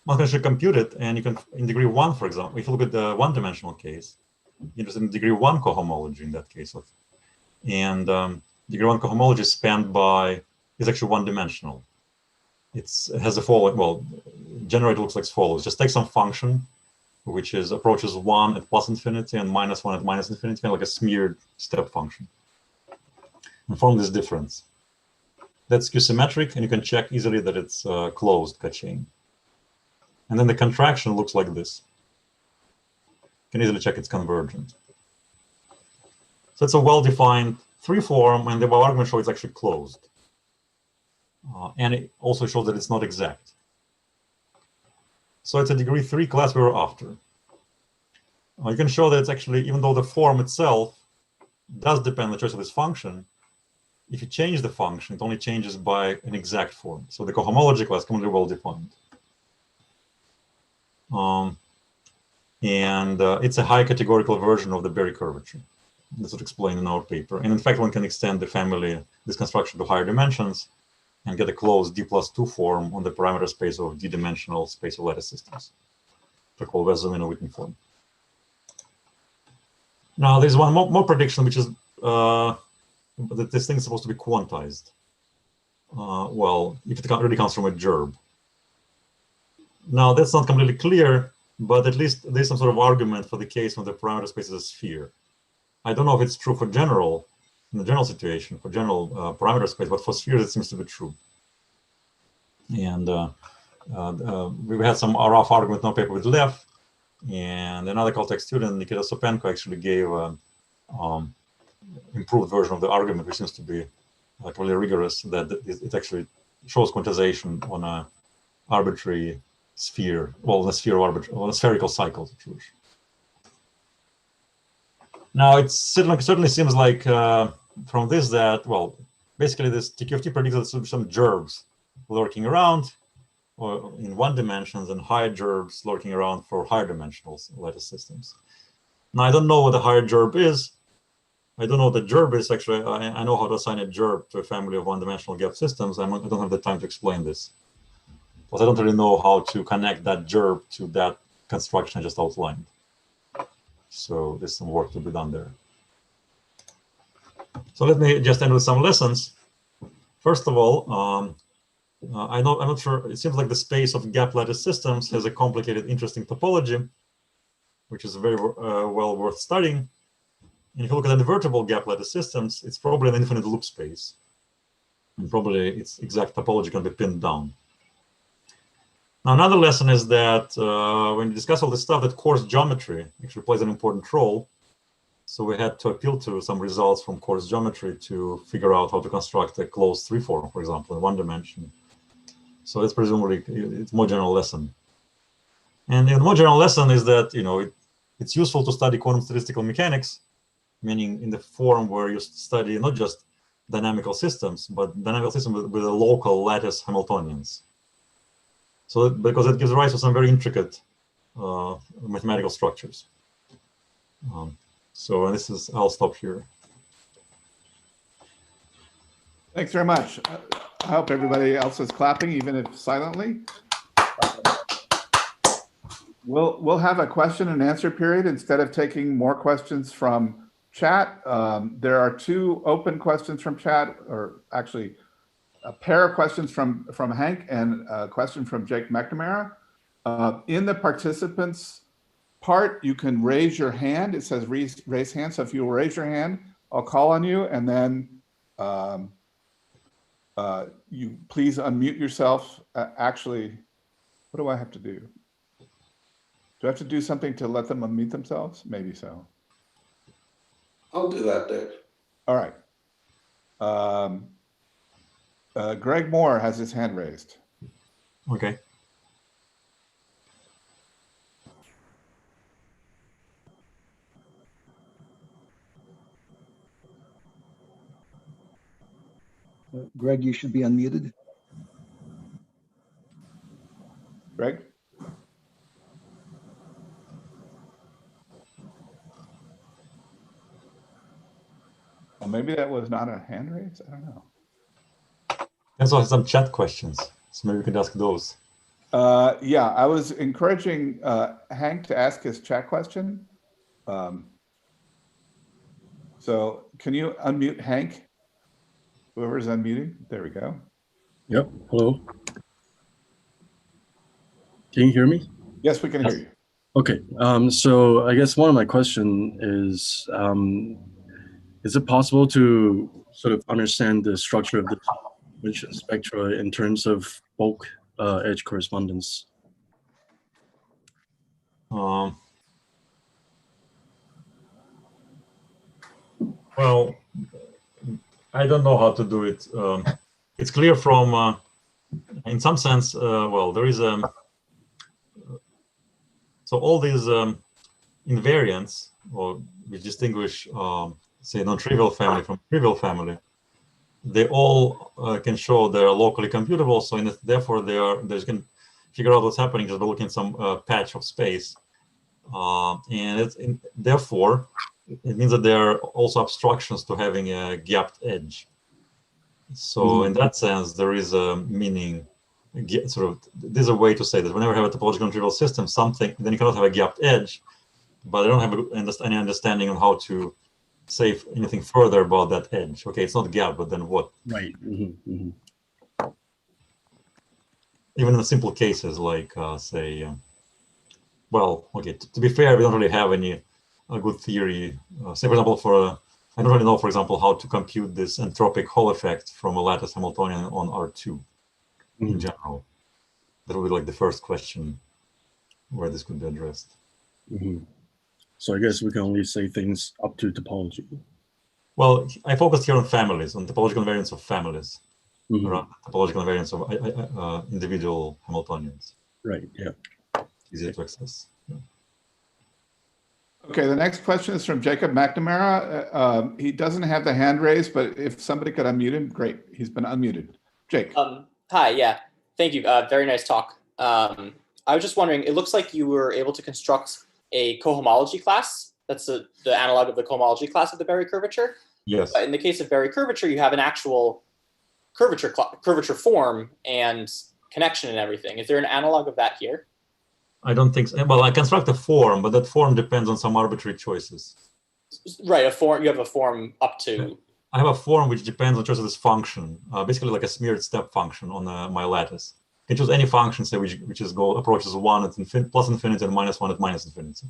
one can actually compute it, and you can, in degree 1, for example, if you look at the one-dimensional case, you're interested in degree 1 cohomology in that case. And degree 1 cohomology is spanned by, is actually one-dimensional. It has the following, well, generally it looks like follows. Just take some function, which approaches 1 at plus infinity and minus 1 at minus infinity, kind of like a smeared step function, and form this difference. That's skew-symmetric, and you can check easily that it's closed cochain. And then the contraction looks like this. You can easily check it's convergent. So it's a well-defined 3 form, and the argument shows it's actually closed. And it also shows that it's not exact. So it's a degree 3 class we were after. You can show that it's actually, even though the form itself does depend on the choice of this function, if you change the function, it only changes by an exact form. So the cohomology class is completely well defined. It's a high-categorical version of the Berry curvature. That's what explained in our paper. And in fact, one can extend the family, this construction to higher dimensions and get a closed D+2 form on the parameter space of d-dimensional space of lattice systems. They're called Wess-Zumino-Witten form. Now, there's one more prediction, which is that this thing is supposed to be quantized. Well, if it really comes from a gerb. Now, that's not completely clear, but at least there's some sort of argument for the case when the parameter space is a sphere. I don't know if it's true for general, in the general situation, for general parameter space, but for spheres, it seems to be true. And we had some rough argument in our paper with Lev, and another Caltech student, Nikita Sopenko, actually gave an improved version of the argument, which seems to be really rigorous, that it actually shows quantization on a arbitrary sphere, well, a sphere on a spherical cycle. Now, it certainly seems like from this that, well, basically this TQFT predicts that there some gerbs lurking around or in one dimensions and higher gerbs lurking around for higher dimensional lattice systems. Now, I don't know what a higher gerb is. I don't know what the gerb is, actually. I know how to assign a gerb to a family of one-dimensional gap systems. I don't have the time to explain this. But I don't really know how to connect that gerb to that construction I just outlined. So there's some work to be done there. So let me just end with some lessons. First of all, I'm not sure. It seems like the space of gap lattice systems has a complicated, interesting topology, which is very well worth studying. And if you look at invertible gap lattice systems, it's probably an infinite loop space. And probably its exact topology can be pinned down. Now, another lesson is that when you discuss all this stuff, that coarse geometry actually plays an important role. So we had to appeal to some results from coarse geometry to figure out how to construct a closed 3-form, for example, in 1 dimension. So it's presumably it's more general lesson. And the more general lesson is that it's useful to study quantum statistical mechanics, meaning in the form where you study not just dynamical systems, but dynamical systems with a local lattice Hamiltonians. So because it gives rise to some very intricate mathematical structures. So this is, I'll stop here. Thanks very much. I hope everybody else is clapping, even if silently. We'll have a question and answer period instead of taking more questions from chat. There are 2 open questions from chat, or actually a pair of questions from Hank and a question from Jake McNamara. In the participants part, you can raise your hand. It says raise hand. So if you raise your hand, I'll call on you, and then you please unmute yourself. Actually, what do I have to do? Do I have to do something to let them unmute themselves? Maybe so. I'll do that, Dave. All right. Greg Moore has his hand raised. Okay. Greg, you should be unmuted. Greg? Well, maybe that was not a hand raise. I don't know. And so some chat questions. So maybe we can ask those. Yeah, I was encouraging Hank to ask his chat question. So can you unmute Hank? Whoever's unmuting, there we go. Yep, hello. Can you hear me? Yes, we can hear you. Okay, so I guess one of my question is it possible to sort of understand the structure of the dimension spectra in terms of bulk edge correspondence? Well, I don't know how to do it. It's clear from, in some sense, well, there is so all these invariants, or which distinguish, say, non-trivial family from trivial family, they all can show they're locally computable. So therefore, they can figure out what's happening just by looking at some patch of space, and therefore it means that there are also obstructions to having a gapped edge. So in that sense, there is a meaning. Sort of, there's a way to say that whenever you have a topological non-trivial system, then you cannot have a gapped edge, but I don't have any understanding on how to say anything further about that edge. Okay, it's not gapped, but then what? Right. Even in the simple cases like, say, well, okay, to be fair, we don't really have any good theory. Say, for example, I don't really know, for example, how to compute this entropic Hall effect from a lattice Hamiltonian on R2 in general. That would be like the first question where this could be addressed. So I guess we can only say things up to topology. Well, I focused here on families, on topological invariance of families, around topological invariance of individual Hamiltonians. Right, yeah. Easier to access. Yeah. Okay, the next question is from Jacob McNamara. He doesn't have the hand raised, but if somebody could unmute him, great. He's been unmuted. Jake. Hi, yeah, thank you. Very nice talk. I was just wondering, it looks like you were able to construct a cohomology class. That's the analog of the cohomology class of the Berry curvature. Yes. But in the case of Berry curvature, you have an actual curvature form and connection and everything. Is there an analog of that here? I don't think so. Well, I construct a form, but that form depends on some arbitrary choices. Right, a form. You have a form up to I have a form which depends on just this function, basically like a smeared step function on my lattice. You can choose any function, say, which is approaches 1 at plus infinity and -1 at minus infinity.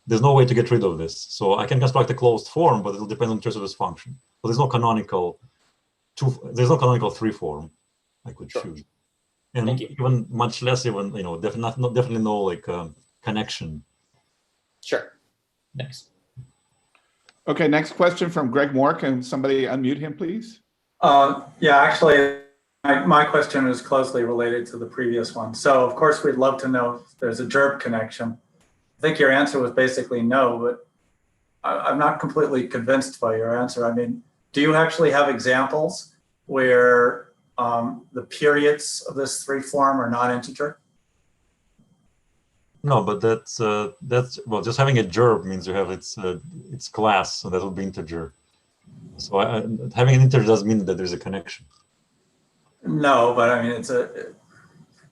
There's no way to get rid of this. So I can construct a closed form, but it'll depend on just this function. So there's no canonical three form I could choose. And even much less even, definitely no like connection. Sure. Thanks. Okay, next question from Greg Moore. Can somebody unmute him, please? Yeah, actually, my question is closely related to the previous one. So, of course, we'd love to know if there's a gerb connection. I think your answer was basically no, but I'm not completely convinced by your answer. I mean, do you actually have examples where the periods of this three form are non-integer? No, but that's well, just having a gerb means you have its class, so that will be integer. So having an integer does mean that there's a connection. No, but I mean,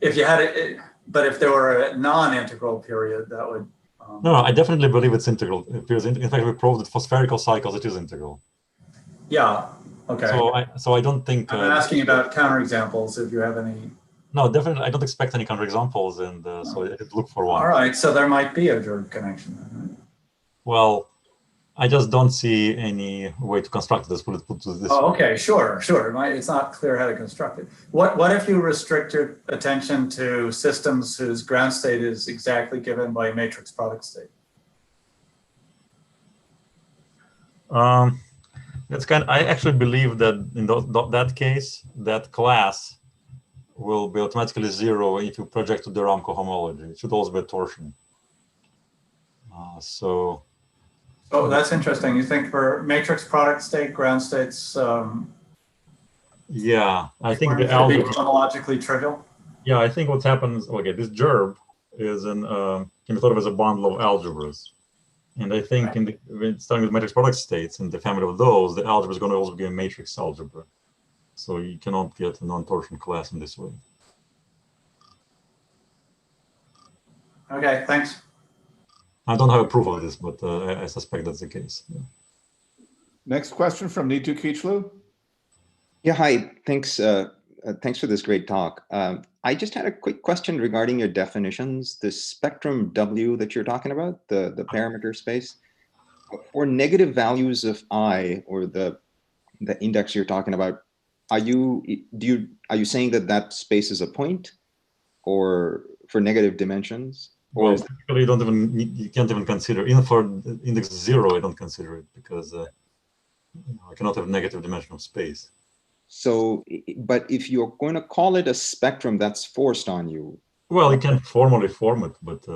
if you had it, but if there were a non-integral period, that would. No, I definitely believe it's integral. In fact, we proved that for spherical cycles it is integral. Yeah. Okay. So I don't think. I'm asking about counterexamples. If you have any. No, definitely, I don't expect any counterexamples, and so I did look for one. All right, so there might be a gerb connection then, right? Well, I just don't see any way to construct this. Put to this. Oh, okay, sure. It's not clear how to construct it. What if you restrict your attention to systems whose ground state is exactly given by a matrix product state? That's I actually believe that in that case, that class will be automatically 0 if you project to the RAM cohomology. It should also be a torsion. So. Oh, that's interesting. You think for matrix product state, ground states? Yeah, I think the algebra be chronologically trivial. Yeah, I think what happens. Okay, this gerb is can be thought of as a bundle of algebras, and I think starting with matrix product states in the family of those, the algebra is going to also be a matrix algebra. So you cannot get a non-torsion class in this way. Okay, thanks. I don't have a proof of this, but I suspect that's the case. Yeah. Next question from Nitu Kichlu. Yeah, hi. Thanks. Thanks for this great talk. I just had a quick question regarding your definitions. The spectrum W that you're talking about, the parameter space, for negative values of I, or the index you're talking about, are you saying that space is a point, or for negative dimensions? Well, typically you can't even consider, even for index 0, I don't consider it, because I cannot have negative dimension of space. So, but if you're going to call it a spectrum, that's forced on you. Well, you can formally form it, but.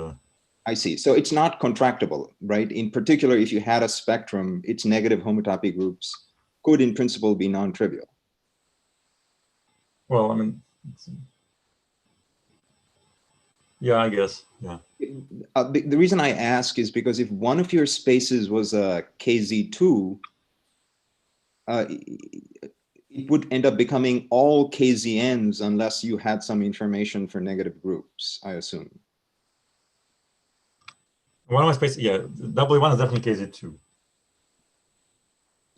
I see. So it's not contractible, right? In particular, if you had a spectrum, its negative homotopy groups could in principle be non-trivial. Well, I mean, yeah, I guess, yeah. The reason I ask is because if one of your spaces was a KZ2, it would end up becoming all KZNs unless you had some information for negative groups, I assume. One of my spaces, yeah, W1 is definitely KZ2.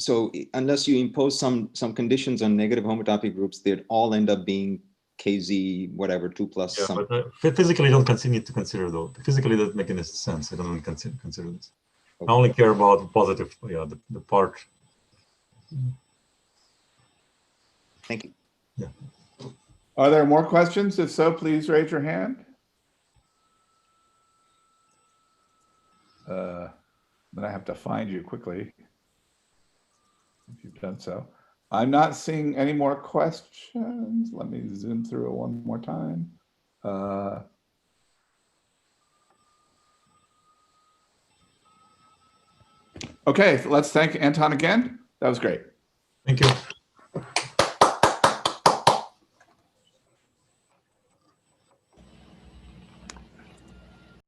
So unless you impose some conditions on negative homotopy groups, they'd all end up being KZ whatever 2 plus. Yeah, something. but physically, I don't need to consider though. Physically, that doesn't make any sense. I don't really consider this. Okay. I only care about the positive, yeah, the part. Thank you. Yeah. Are there more questions? If so, please raise your hand. Then I have to find you quickly, if you've done so. I'm not seeing any more questions. Let me zoom through it one more time. Okay, let's thank Anton again. That was great. Thank you.